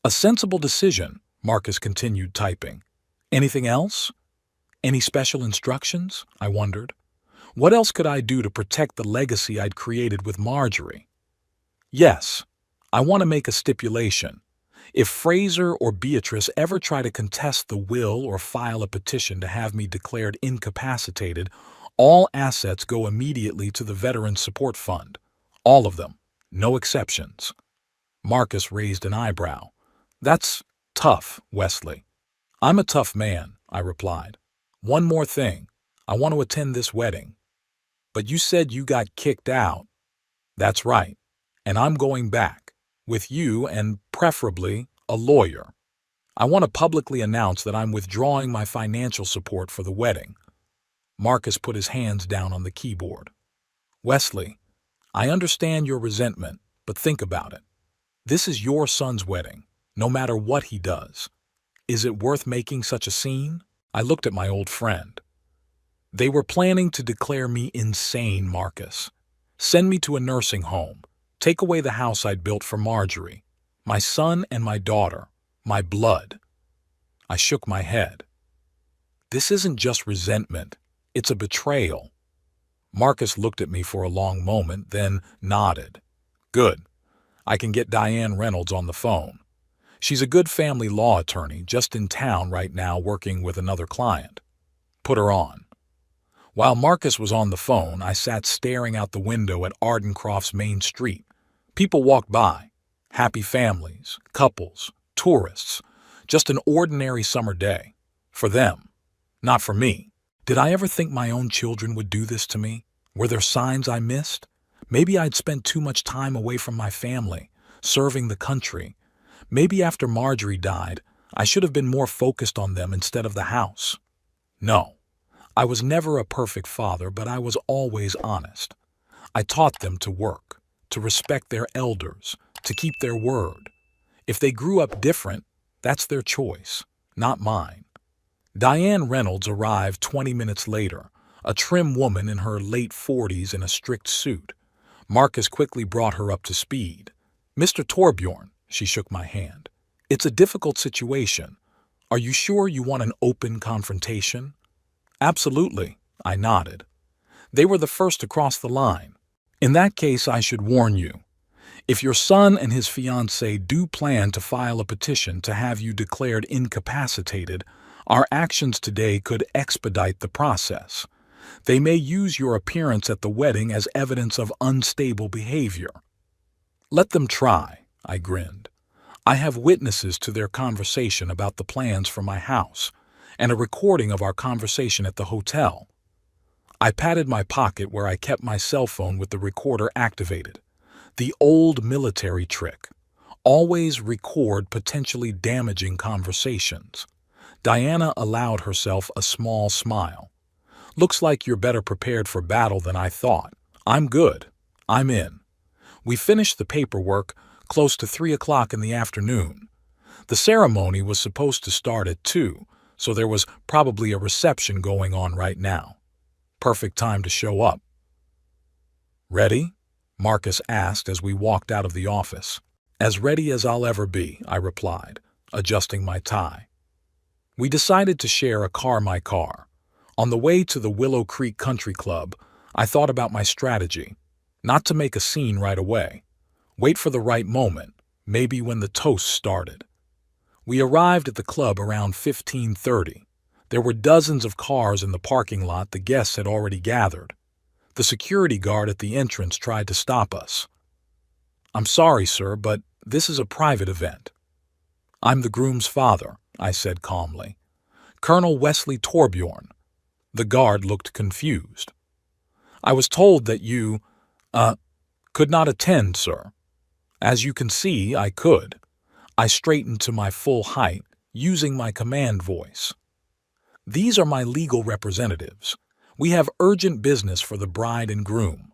"A sensible decision," Marcus continued typing. "Anything else? Any special instructions?" I wondered. What else could I do to protect the legacy I'd created with Marjorie? "Yes, I want to make a stipulation. If Fraser or Beatrice ever try to contest the will or file a petition to have me declared incapacitated, all assets go immediately to the Veterans Support Fund. All of them. No exceptions." Marcus raised an eyebrow. "That's tough, Wesley." "I'm a tough man," I replied. One more thing. I want to attend this wedding. But you said you got kicked out. That's right. And I'm going back. With you and, preferably, a lawyer. I want to publicly announce that I'm withdrawing my financial support for the wedding. Marcus put his hands down on the keyboard. Wesley, I understand your resentment, but think about it. This is your son's wedding, no matter what he does. Is it worth making such a scene? I looked at my old friend. They were planning to declare me insane, Marcus. Send me to a nursing home. Take away the house I'd built for Marjorie. My son and my daughter. My blood. I shook my head. This isn't just resentment. It's a betrayal. Marcus looked at me for a long moment, then nodded. Good. I can get Diane Reynolds on the phone. She's a good family law attorney, just in town right now working with another client. Put her on. While Marcus was on the phone, I sat staring out the window at Ardencroft's main street. People walked by. Happy families, couples, tourists. Just an ordinary summer day. For them. Not for me. Did I ever think my own children would do this to me? Were there signs I missed? Maybe I'd spent too much time away from my family, serving the country. Maybe after Marjorie died, I should have been more focused on them instead of the house. No, I was never a perfect father, but I was always honest. I taught them to work, to respect their elders, to keep their word. If they grew up different, that's their choice, not mine. Diane Reynolds arrived 20 minutes later, a trim woman in her late 40s in a strict suit. Marcus quickly brought her up to speed. Mr. Torbjorn, she shook my hand. It's a difficult situation. Are you sure you want an open confrontation? Absolutely, I nodded. They were the first to cross the line. In that case, I should warn you. If your son and his fiancée do plan to file a petition to have you declared incapacitated, our actions today could expedite the process. They may use your appearance at the wedding as evidence of unstable behavior. Let them try, I grinned. I have witnesses to their conversation about the plans for my house, and a recording of our conversation at the hotel. I patted my pocket where I kept my cell phone with the recorder activated. The old military trick. Always record potentially damaging conversations. Diana allowed herself a small smile. Looks like you're better prepared for battle than I thought. I'm good. I'm in. We finished the paperwork close to 3 o'clock in the afternoon. The ceremony was supposed to start at 2, so there was probably a reception going on right now. Perfect time to show up. Ready? Marcus asked as we walked out of the office. As ready as I'll ever be, I replied, adjusting my tie. We decided to share a my car. On the way to the Willow Creek Country Club, I thought about my strategy. Not to make a scene right away. Wait for the right moment, maybe when the toast started. We arrived at the club around 15:30. There were dozens of cars in the parking lot the guests had already gathered. The security guard at the entrance tried to stop us. I'm sorry, sir, but this is a private event. I'm the groom's father, I said calmly. Colonel Wesley Torbjorn. The guard looked confused. I was told that you, could not attend, sir. As you can see, I could. I straightened to my full height, using my command voice. These are my legal representatives. We have urgent business for the bride and groom.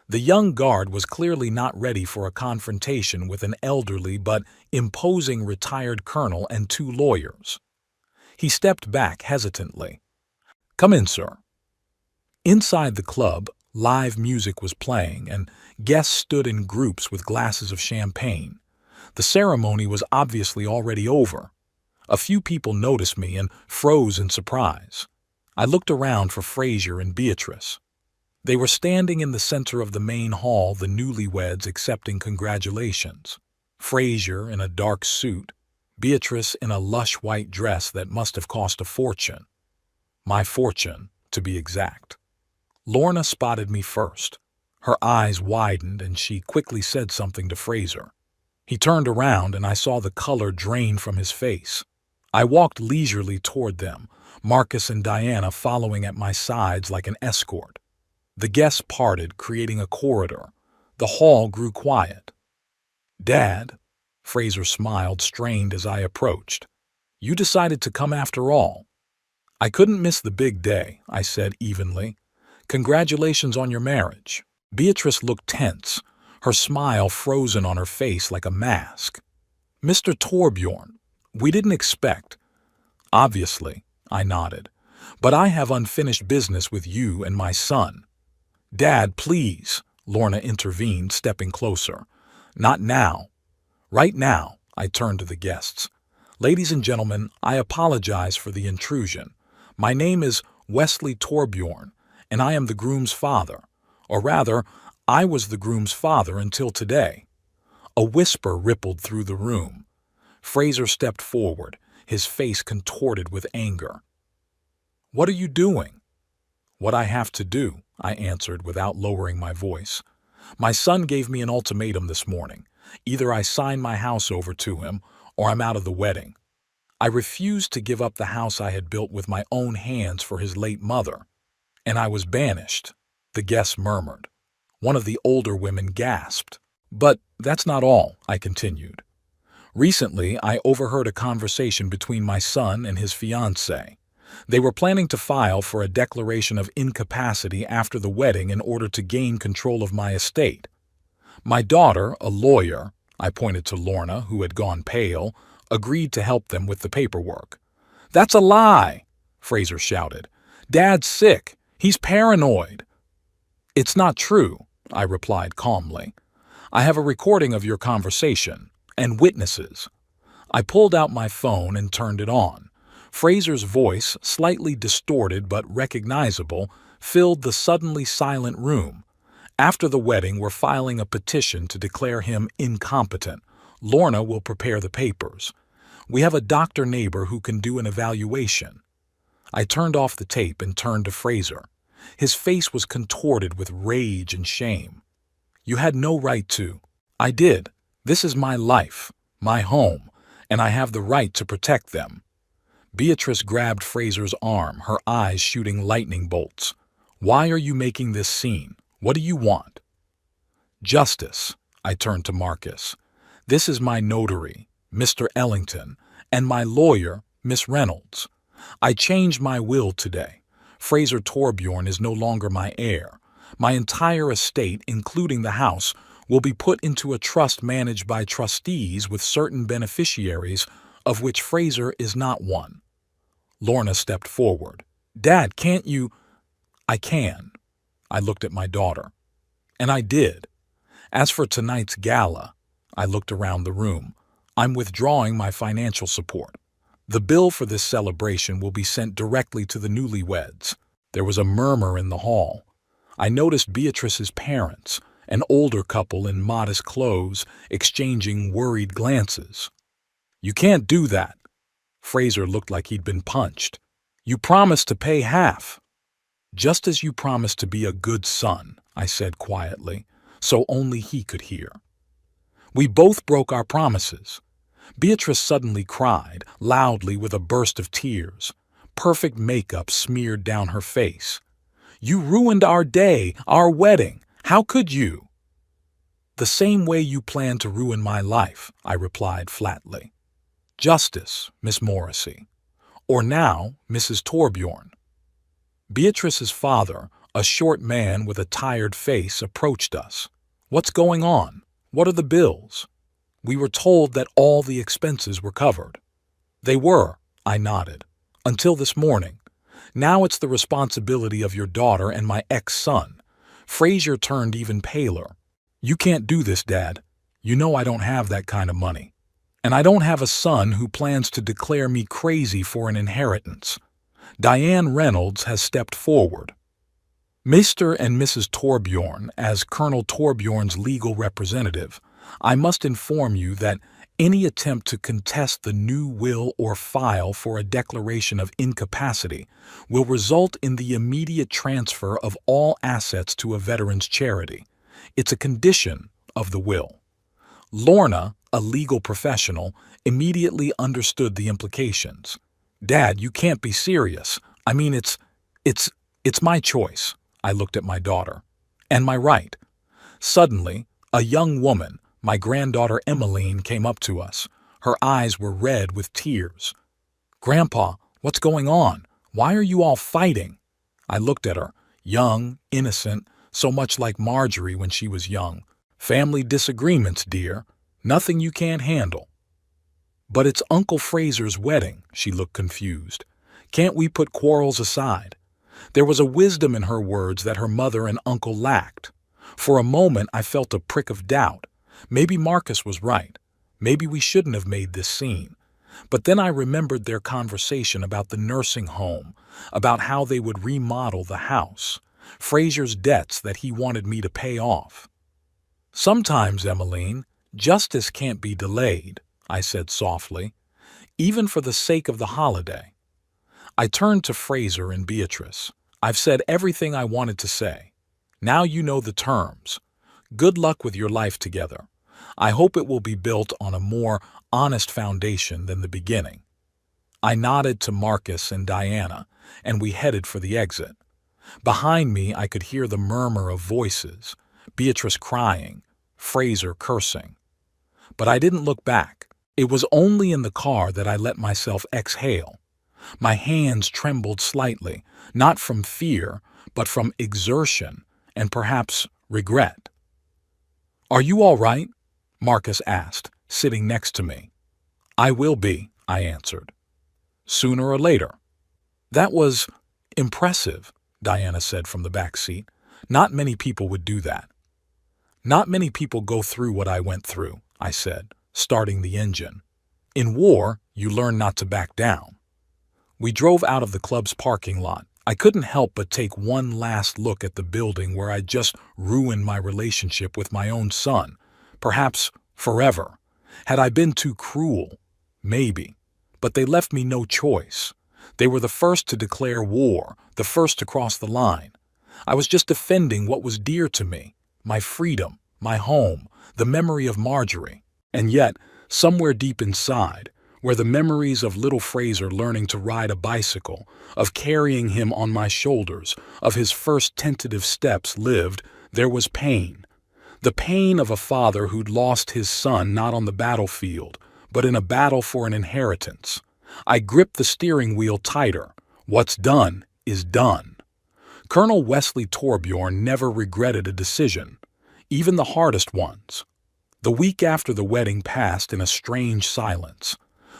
The young guard was clearly not ready for a confrontation with an elderly but imposing retired colonel and 2 lawyers. He stepped back hesitantly. Come in, sir. Inside the club, live music was playing, and guests stood in groups with glasses of champagne. The ceremony was obviously already over. A few people noticed me and froze in surprise. I looked around for Fraser and Beatrice. They were standing in the center of the main hall, the newlyweds accepting congratulations. Fraser in a dark suit, Beatrice in a lush white dress that must have cost a fortune. My fortune, to be exact. Lorna spotted me first. Her eyes widened and she quickly said something to Fraser. He turned around and I saw the color drain from his face. I walked leisurely toward them, Marcus and Diana following at my sides like an escort. The guests parted, creating a corridor. The hall grew quiet. "Dad," Fraser smiled, strained as I approached. "You decided to come after all." "I couldn't miss the big day," I said evenly. "Congratulations on your marriage." Beatrice looked tense, her smile frozen on her face like a mask. "Mr. Torbjorn, we didn't expect—" "Obviously," I nodded. "But I have unfinished business with you and my son." "Dad, please," Lorna intervened, stepping closer. "Not now." "Right now," I turned to the guests. "Ladies and gentlemen, I apologize for the intrusion. My name is Wesley Torbjorn, and I am the groom's father. Or rather, I was the groom's father until today." A whisper rippled through the room. Fraser stepped forward, his face contorted with anger. "What are you doing?" "What I have to do," I answered without lowering my voice. "My son gave me an ultimatum this morning. Either I sign my house over to him, or I'm out of the wedding. I refused to give up the house I had built with my own hands for his late mother, and I was banished." The guests murmured. One of the older women gasped. "But that's not all," I continued. "Recently, I overheard a conversation between my son and his fiancée. They were planning to file for a declaration of incapacity after the wedding in order to gain control of my estate. My daughter, a lawyer," I pointed to Lorna, who had gone pale, "agreed to help them with the paperwork." "That's a lie!" Fraser shouted. "Dad's sick. He's paranoid." "It's not true," I replied calmly. "I have a recording of your conversation, and witnesses." I pulled out my phone and turned it on. Fraser's voice, slightly distorted but recognizable, filled the suddenly silent room. "After the wedding, we're filing a petition to declare him incompetent. Lorna will prepare the papers. We have a doctor neighbor who can do an evaluation." I turned off the tape and turned to Fraser. His face was contorted with rage and shame. "You had no right to." "I did. This is my life, my home, and I have the right to protect them." Beatrice grabbed Fraser's arm, her eyes shooting lightning bolts. "Why are you making this scene? What do you want?" "Justice." I turned to Marcus. "This is my notary, Mr. Ellington, and my lawyer, Miss Reynolds. I changed my will today. Fraser Torbjorn is no longer my heir. My entire estate, including the house, will be put into a trust managed by trustees with certain beneficiaries, of which Fraser is not one." Lorna stepped forward. "Dad, can't you—" "I can." I looked at my daughter. "And I did. As for tonight's gala," I looked around the room, "I'm withdrawing my financial support. The bill for this celebration will be sent directly to the newlyweds." There was a murmur in the hall. I noticed Beatrice's parents, an older couple in modest clothes, exchanging worried glances. "You can't do that." Fraser looked like he'd been punched. "You promised to pay half." "Just as you promised to be a good son," I said quietly, so only he could hear. "We both broke our promises." Beatrice suddenly cried, loudly with a burst of tears. Perfect makeup smeared down her face. "You ruined our day, our wedding. How could you?" "The same way you planned to ruin my life," I replied flatly. "Justice, Miss Morrissey. Or now, Mrs. Torbjorn." Beatrice's father, a short man with a tired face, approached us. "What's going on? What are the bills?" "We were told that all the expenses were covered." "They were," I nodded, "until this morning. Now it's the responsibility of your daughter and my ex-son." Fraser turned even paler. "You can't do this, Dad. You know I don't have that kind of money. And I don't have a son who plans to declare me crazy for an inheritance." Diane Reynolds has stepped forward. "Mr. and Mrs. Torbjorn, as Colonel Torbjorn's legal representative, I must inform you that any attempt to contest the new will or file for a declaration of incapacity will result in the immediate transfer of all assets to a veterans charity. It's a condition of the will." Lorna, a legal professional, immediately understood the implications. Dad, you can't be serious. I mean, it's, it's my choice. I looked at my daughter. And my right. Suddenly, a young woman, my granddaughter Emmeline, came up to us. Her eyes were red with tears. Grandpa, what's going on? Why are you all fighting? I looked at her, young, innocent, so much like Marjorie when she was young. Family disagreements, dear. Nothing you can't handle. But it's Uncle Fraser's wedding, she looked confused. Can't we put quarrels aside? There was a wisdom in her words that her mother and uncle lacked. For a moment I felt a prick of doubt. Maybe Marcus was right. Maybe we shouldn't have made this scene. But then I remembered their conversation about the nursing home, about how they would remodel the house, Fraser's debts that he wanted me to pay off. Sometimes, Emmeline, justice can't be delayed, I said softly, even for the sake of the holiday. I turned to Fraser and Beatrice. I've said everything I wanted to say. Now you know the terms. Good luck with your life together. I hope it will be built on a more honest foundation than the beginning. I nodded to Marcus and Diana, and we headed for the exit. Behind me I could hear the murmur of voices, Beatrice crying, Fraser cursing. But I didn't look back. It was only in the car that I let myself exhale. My hands trembled slightly, not from fear, but from exertion and perhaps regret. Are you all right? Marcus asked, sitting next to me. I will be, I answered. Sooner or later. That was impressive, Diana said from the back seat. Not many people would do that. Not many people go through what I went through, I said, starting the engine. In war, you learn not to back down. We drove out of the club's parking lot. I couldn't help but take one last look at the building where I'd just ruined my relationship with my own son, perhaps forever. Had I been too cruel? Maybe. But they left me no choice. They were the first to declare war, the first to cross the line. I was just defending what was dear to me, my freedom, my home, the memory of Marjorie. And yet, somewhere deep inside, where the memories of little Fraser learning to ride a bicycle, of carrying him on my shoulders, of his first tentative steps lived, there was pain. The pain of a father who'd lost his son not on the battlefield, but in a battle for an inheritance. I gripped the steering wheel tighter. What's done is done. Colonel Wesley Torbjorn never regretted a decision, even the hardest ones. The week after the wedding passed in a strange silence.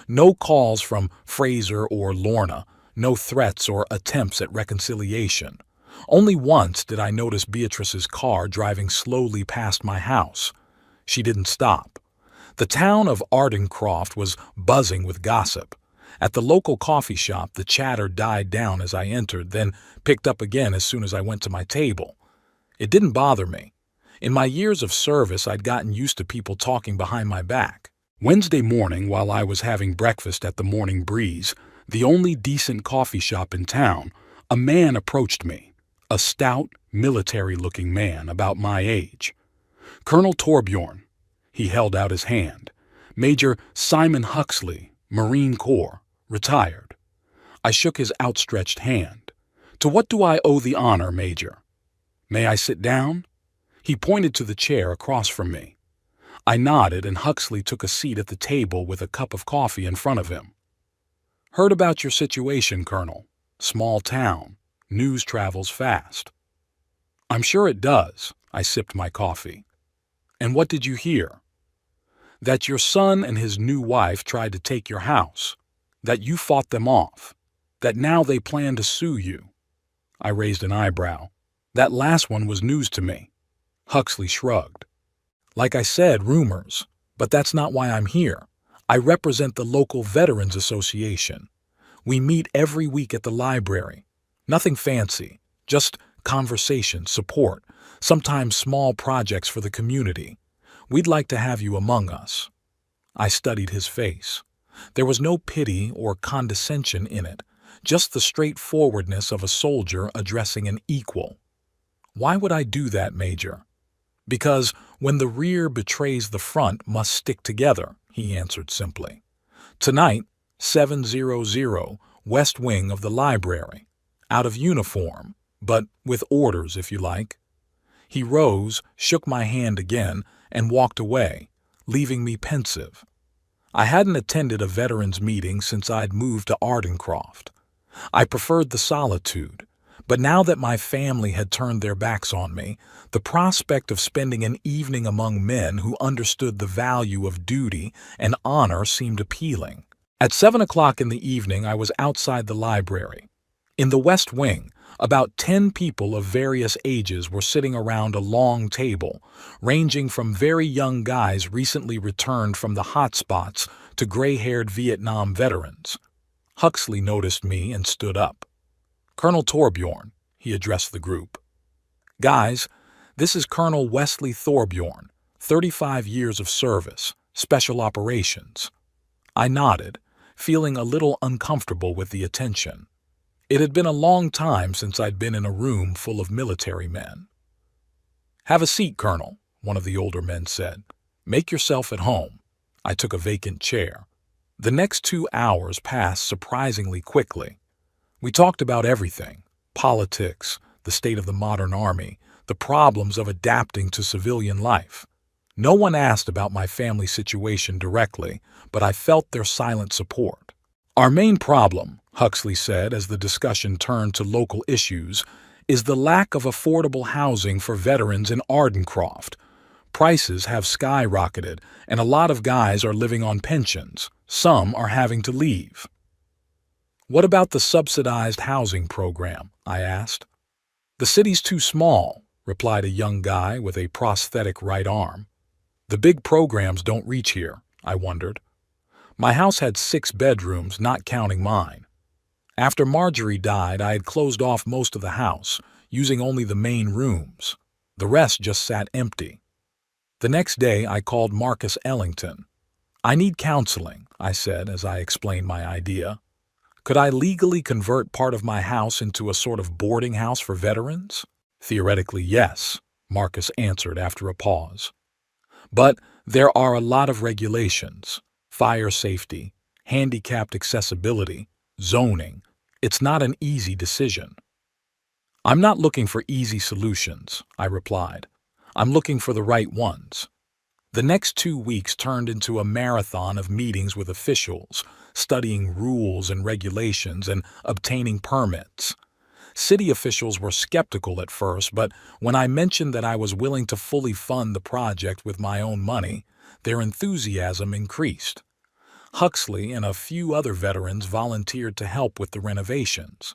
No calls from Fraser or Lorna, no threats or attempts at reconciliation. Only once did I notice Beatrice's car driving slowly past my house. She didn't stop. The town of Ardencroft was buzzing with gossip. At the local coffee shop, the chatter died down as I entered, then picked up again as soon as I went to my table. It didn't bother me. In my years of service, I'd gotten used to people talking behind my back. Wednesday morning, while I was having breakfast at the Morning Breeze, the only decent coffee shop in town, a man approached me, a stout, military-looking man about my age. Colonel Torbjorn. He held out his hand. Major Simon Huxley, Marine Corps, retired. I shook his outstretched hand. To what do I owe the honor, Major? May I sit down? He pointed to the chair across from me. I nodded, and Huxley took a seat at the table with a cup of coffee in front of him. Heard about your situation, Colonel. Small town. News travels fast. I'm sure it does. I sipped my coffee. And what did you hear? That your son and his new wife tried to take your house. That you fought them off. That now they plan to sue you. I raised an eyebrow. That last one was news to me. Huxley shrugged. Like I said, rumors. But that's not why I'm here. I represent the local Veterans Association. We meet every week at the library. Nothing fancy. Just conversation, support, sometimes small projects for the community. We'd like to have you among us. I studied his face. There was no pity or condescension in it, just the straightforwardness of a soldier addressing an equal. Why would I do that, Major? Because when the rear betrays the front must stick together, he answered simply. Tonight, 700, west wing of the library, out of uniform, but with orders, if you like. He rose, shook my hand again, and walked away, leaving me pensive. I hadn't attended a veterans meeting since I'd moved to Ardencroft. I preferred the solitude, but now that my family had turned their backs on me, the prospect of spending an evening among men who understood the value of duty and honor seemed appealing. At 7 o'clock in the evening, I was outside the library. In the west wing, about 10 people of various ages were sitting around a long table, ranging from very young guys recently returned from the hot spots to gray-haired Vietnam veterans. Huxley noticed me and stood up. "Colonel Thorbjorn," he addressed the group. "Guys, this is Colonel Wesley Thorbjorn, 35 years of service, Special Operations." I nodded, feeling a little uncomfortable with the attention. It had been a long time since I'd been in a room full of military men. "Have a seat, Colonel," one of the older men said. "Make yourself at home." I took a vacant chair. The next 2 hours passed surprisingly quickly. We talked about everything: politics, the state of the modern army, the problems of adapting to civilian life. No one asked about my family situation directly, but I felt their silent support. "Our main problem," Huxley said as the discussion turned to local issues, "is the lack of affordable housing for veterans in Ardencroft. Prices have skyrocketed, and a lot of guys are living on pensions. Some are having to leave." "What about the subsidized housing program?" I asked. "The city's too small," replied a young guy with a prosthetic right arm. "The big programs don't reach here," I wondered. My house had 6 bedrooms, not counting mine. After Marjorie died, I had closed off most of the house, using only the main rooms. The rest just sat empty. The next day, I called Marcus Ellington. "I need counseling," I said as I explained my idea. "Could I legally convert part of my house into a sort of boarding house for veterans?" "Theoretically, yes," Marcus answered after a pause. "But there are a lot of regulations: fire safety, handicapped accessibility, zoning. It's not an easy decision." "I'm not looking for easy solutions," I replied. "I'm looking for the right ones." The next 2 weeks turned into a marathon of meetings with officials, studying rules and regulations and obtaining permits. City officials were skeptical at first, but when I mentioned that I was willing to fully fund the project with my own money, their enthusiasm increased. Huxley and a few other veterans volunteered to help with the renovations.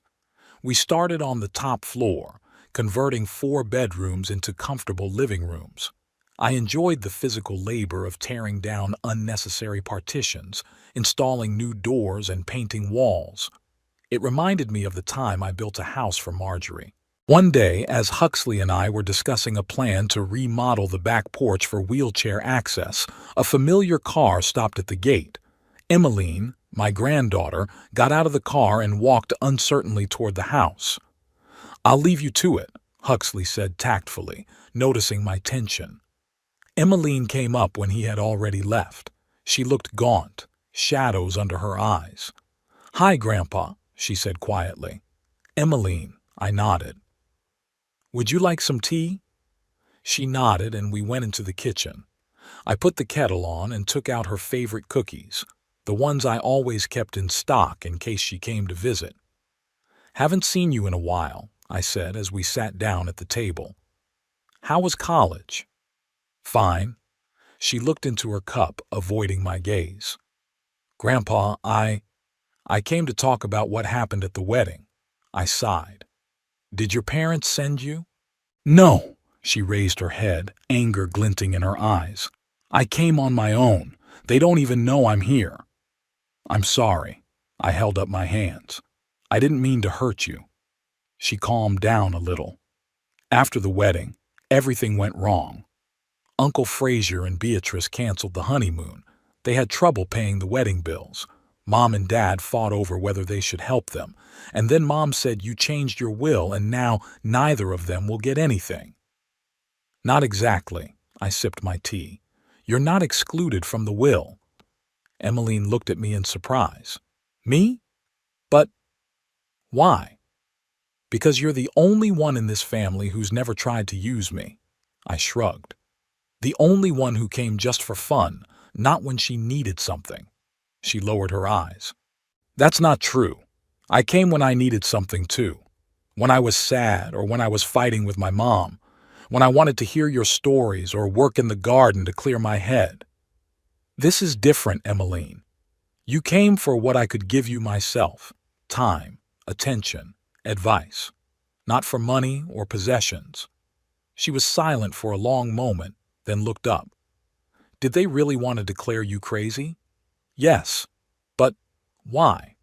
We started on the top floor, converting 4 bedrooms into comfortable living rooms. I enjoyed the physical labor of tearing down unnecessary partitions, installing new doors, and painting walls. It reminded me of the time I built a house for Marjorie. One day, as Huxley and I were discussing a plan to remodel the back porch for wheelchair access, a familiar car stopped at the gate. Emmeline, my granddaughter, got out of the car and walked uncertainly toward the house. "I'll leave you to it," Huxley said tactfully, noticing my tension. Emmeline came up when he had already left. She looked gaunt, shadows under her eyes. "Hi, Grandpa," she said quietly. "Emmeline," I nodded. "Would you like some tea?" She nodded, and we went into the kitchen. I put the kettle on and took out her favorite cookies, the ones I always kept in stock in case she came to visit. "Haven't seen you in a while," I said as we sat down at the table. "How was college?" "Fine." She looked into her cup, avoiding my gaze. "Grandpa, I came to talk about what happened at the wedding." I sighed. "Did your parents send you?" "No." She raised her head, anger glinting in her eyes. "I came on my own. They don't even know I'm here." "I'm sorry." I held up my hands. "I didn't mean to hurt you." She calmed down a little. "After the wedding, everything went wrong. Uncle Frazier and Beatrice canceled the honeymoon. They had trouble paying the wedding bills. Mom and Dad fought over whether they should help them, and then Mom said you changed your will and now neither of them will get anything." "Not exactly." I sipped my tea. "You're not excluded from the will." Emmeline looked at me in surprise. "Me? But Why? Because you're the only one in this family who's never tried to use me. I shrugged. The only one who came just for fun, not when she needed something. She lowered her eyes. That's not true. I came when I needed something too. When I was sad or when I was fighting with my mom. When I wanted to hear your stories or work in the garden to clear my head. This is different, Emmeline. You came for what I could give you myself. Time, attention, advice. Not for money or possessions. She was silent for a long moment, then looked up. Did they really want to declare you crazy? Yes. But why?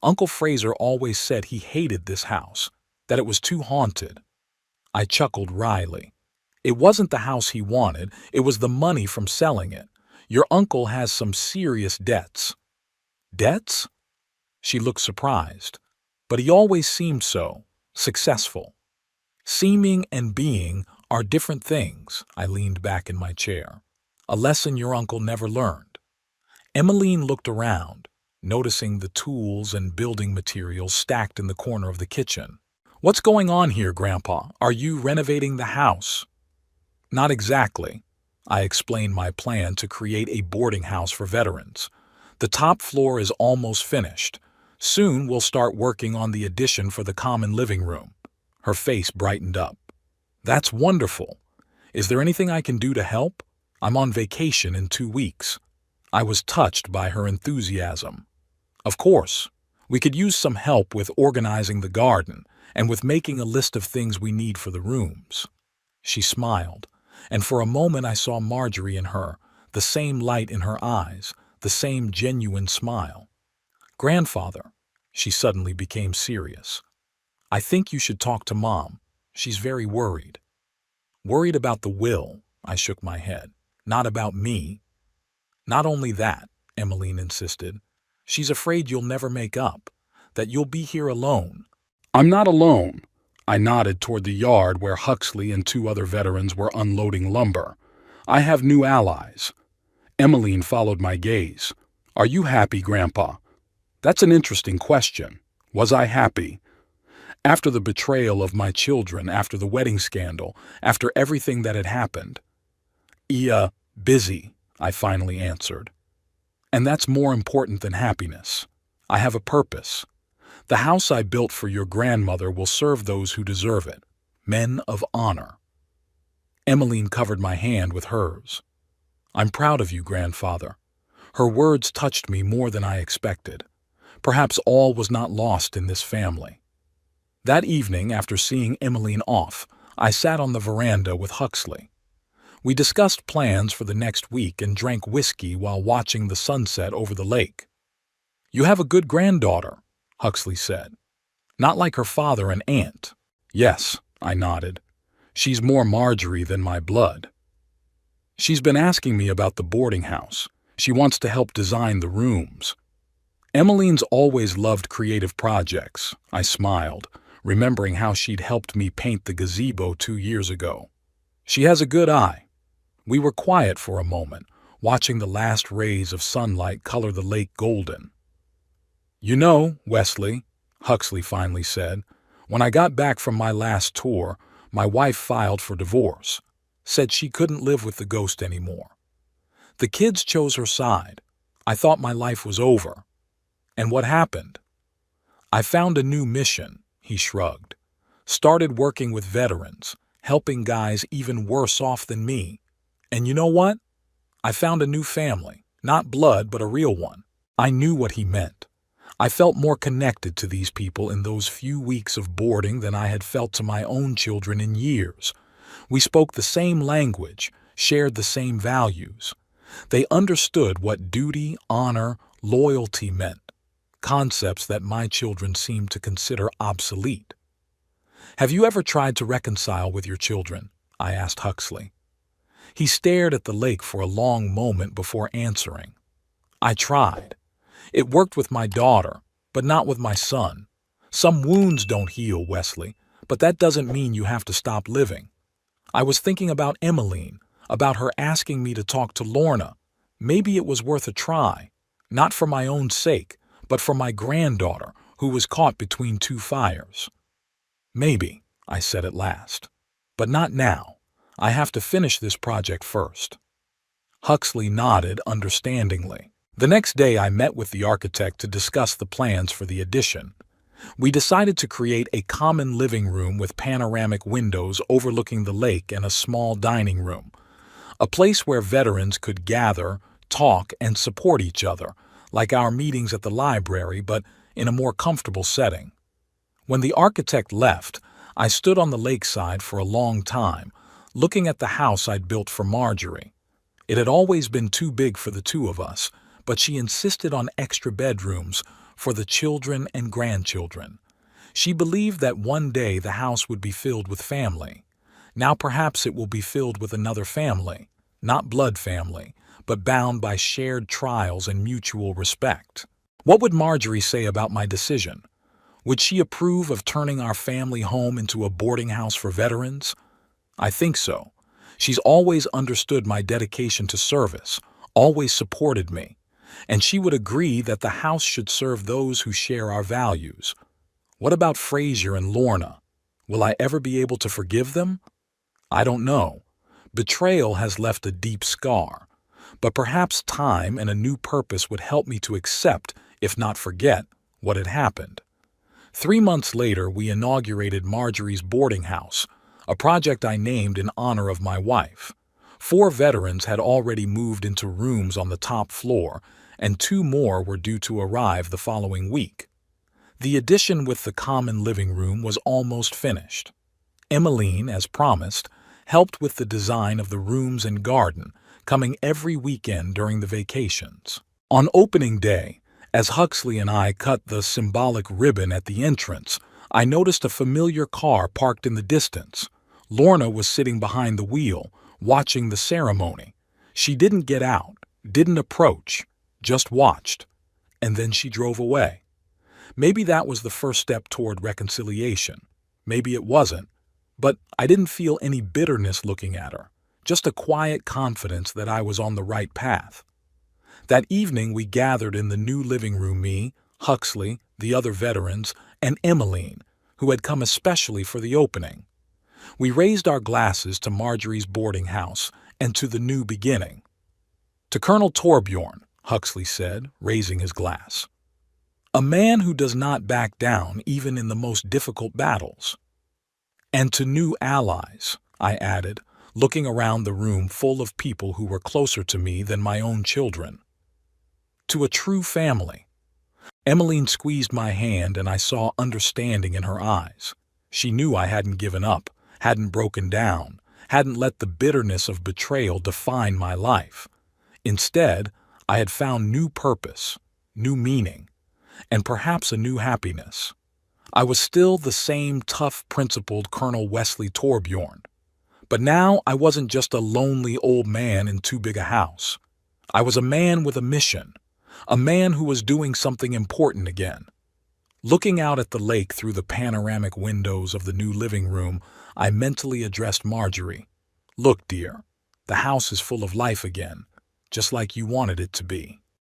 Uncle Fraser always said he hated this house, that it was too haunted. I chuckled wryly. It wasn't the house he wanted, it was the money from selling it. Your uncle has some serious debts. Debts? She looked surprised. But he always seemed so, successful. Seeming and being are different things, I leaned back in my chair. A lesson your uncle never learned. Emmeline looked around, noticing the tools and building materials stacked in the corner of the kitchen. What's going on here, Grandpa? Are you renovating the house? Not exactly. I explained my plan to create a boarding house for veterans. The top floor is almost finished. Soon we'll start working on the addition for the common living room. Her face brightened up. That's wonderful. Is there anything I can do to help? I'm on vacation in 2 weeks. I was touched by her enthusiasm. Of course, we could use some help with organizing the garden and with making a list of things we need for the rooms. She smiled, and for a moment I saw Marjorie in her, the same light in her eyes, the same genuine smile. Grandfather, she suddenly became serious. I think you should talk to Mom. She's very worried. Worried about the will, I shook my head. Not about me. Not only that, Emmeline insisted. She's afraid you'll never make up, that you'll be here alone. I'm not alone. I nodded toward the yard where Huxley and 2 other veterans were unloading lumber. I have new allies. Emmeline followed my gaze. Are you happy, Grandpa? That's an interesting question. Was I happy? After the betrayal of my children, after the wedding scandal, after everything that had happened. Busy, I finally answered. And that's more important than happiness. I have a purpose. The house I built for your grandmother will serve those who deserve it, men of honor. Emmeline covered my hand with hers. I'm proud of you, Grandfather. Her words touched me more than I expected. Perhaps all was not lost in this family. That evening, after seeing Emmeline off, I sat on the veranda with Huxley. We discussed plans for the next week and drank whiskey while watching the sunset over the lake. You have a good granddaughter, Huxley said. Not like her father and aunt. Yes, I nodded. She's more Marjorie than my blood. She's been asking me about the boarding house. She wants to help design the rooms. Emmeline's always loved creative projects, I smiled, remembering how she'd helped me paint the gazebo 2 years ago. She has a good eye. We were quiet for a moment, watching the last rays of sunlight color the lake golden. You know, Wesley, Huxley finally said, when I got back from my last tour, my wife filed for divorce, said she couldn't live with the ghost anymore. The kids chose her side. I thought my life was over. And what happened? I found a new mission, he shrugged. Started working with veterans, helping guys even worse off than me. And you know what? I found a new family, not blood, but a real one. I knew what he meant. I felt more connected to these people in those few weeks of boarding than I had felt to my own children in years. We spoke the same language, shared the same values. They understood what duty, honor, loyalty meant. Concepts that my children seem to consider obsolete. Have you ever tried to reconcile with your children? I asked Huxley. He stared at the lake for a long moment before answering. I tried. It worked with my daughter, but not with my son. Some wounds don't heal, Wesley, but that doesn't mean you have to stop living. I was thinking about Emmeline, about her asking me to talk to Lorna. Maybe it was worth a try, not for my own sake, but for my granddaughter, who was caught between two fires. Maybe, I said at last. But not now. I have to finish this project first. Huxley nodded understandingly. The next day I met with the architect to discuss the plans for the addition. We decided to create a common living room with panoramic windows overlooking the lake and a small dining room. A place where veterans could gather, talk, and support each other, like our meetings at the library, but in a more comfortable setting. When the architect left, I stood on the lakeside for a long time, looking at the house I'd built for Marjorie. It had always been too big for the two of us, but she insisted on extra bedrooms for the children and grandchildren. She believed that one day the house would be filled with family. Now perhaps it will be filled with another family, not blood family, but bound by shared trials and mutual respect. What would Marjorie say about my decision? Would she approve of turning our family home into a boarding house for veterans? I think so. She's always understood my dedication to service, always supported me, and she would agree that the house should serve those who share our values. What about Fraser and Lorna? Will I ever be able to forgive them? I don't know. Betrayal has left a deep scar, but perhaps time and a new purpose would help me to accept, if not forget, what had happened. 3 months later, we inaugurated Marjorie's boarding house, a project I named in honor of my wife. 4 veterans had already moved into rooms on the top floor, and 2 more were due to arrive the following week. The addition with the common living room was almost finished. Emmeline, as promised, helped with the design of the rooms and garden, coming every weekend during the vacations. On opening day, as Huxley and I cut the symbolic ribbon at the entrance, I noticed a familiar car parked in the distance. Lorna was sitting behind the wheel, watching the ceremony. She didn't get out, didn't approach, just watched. And then she drove away. Maybe that was the first step toward reconciliation. Maybe it wasn't. But I didn't feel any bitterness looking at her, just a quiet confidence that I was on the right path. That evening we gathered in the new living room, me, Huxley, the other veterans, and Emmeline, who had come especially for the opening. We raised our glasses to Marjorie's boarding house and to the new beginning. To Colonel Torbjorn, Huxley said, raising his glass. A man who does not back down even in the most difficult battles. And to new allies, I added, looking around the room full of people who were closer to me than my own children. To a true family. Emmeline squeezed my hand and I saw understanding in her eyes. She knew I hadn't given up, hadn't broken down, hadn't let the bitterness of betrayal define my life. Instead, I had found new purpose, new meaning, and perhaps a new happiness. I was still the same tough, principled Colonel Wesley Torbjorn. But now I wasn't just a lonely old man in too big a house. I was a man with a mission, a man who was doing something important again. Looking out at the lake through the panoramic windows of the new living room, I mentally addressed Marjorie. Look, dear, the house is full of life again, just like you wanted it to be.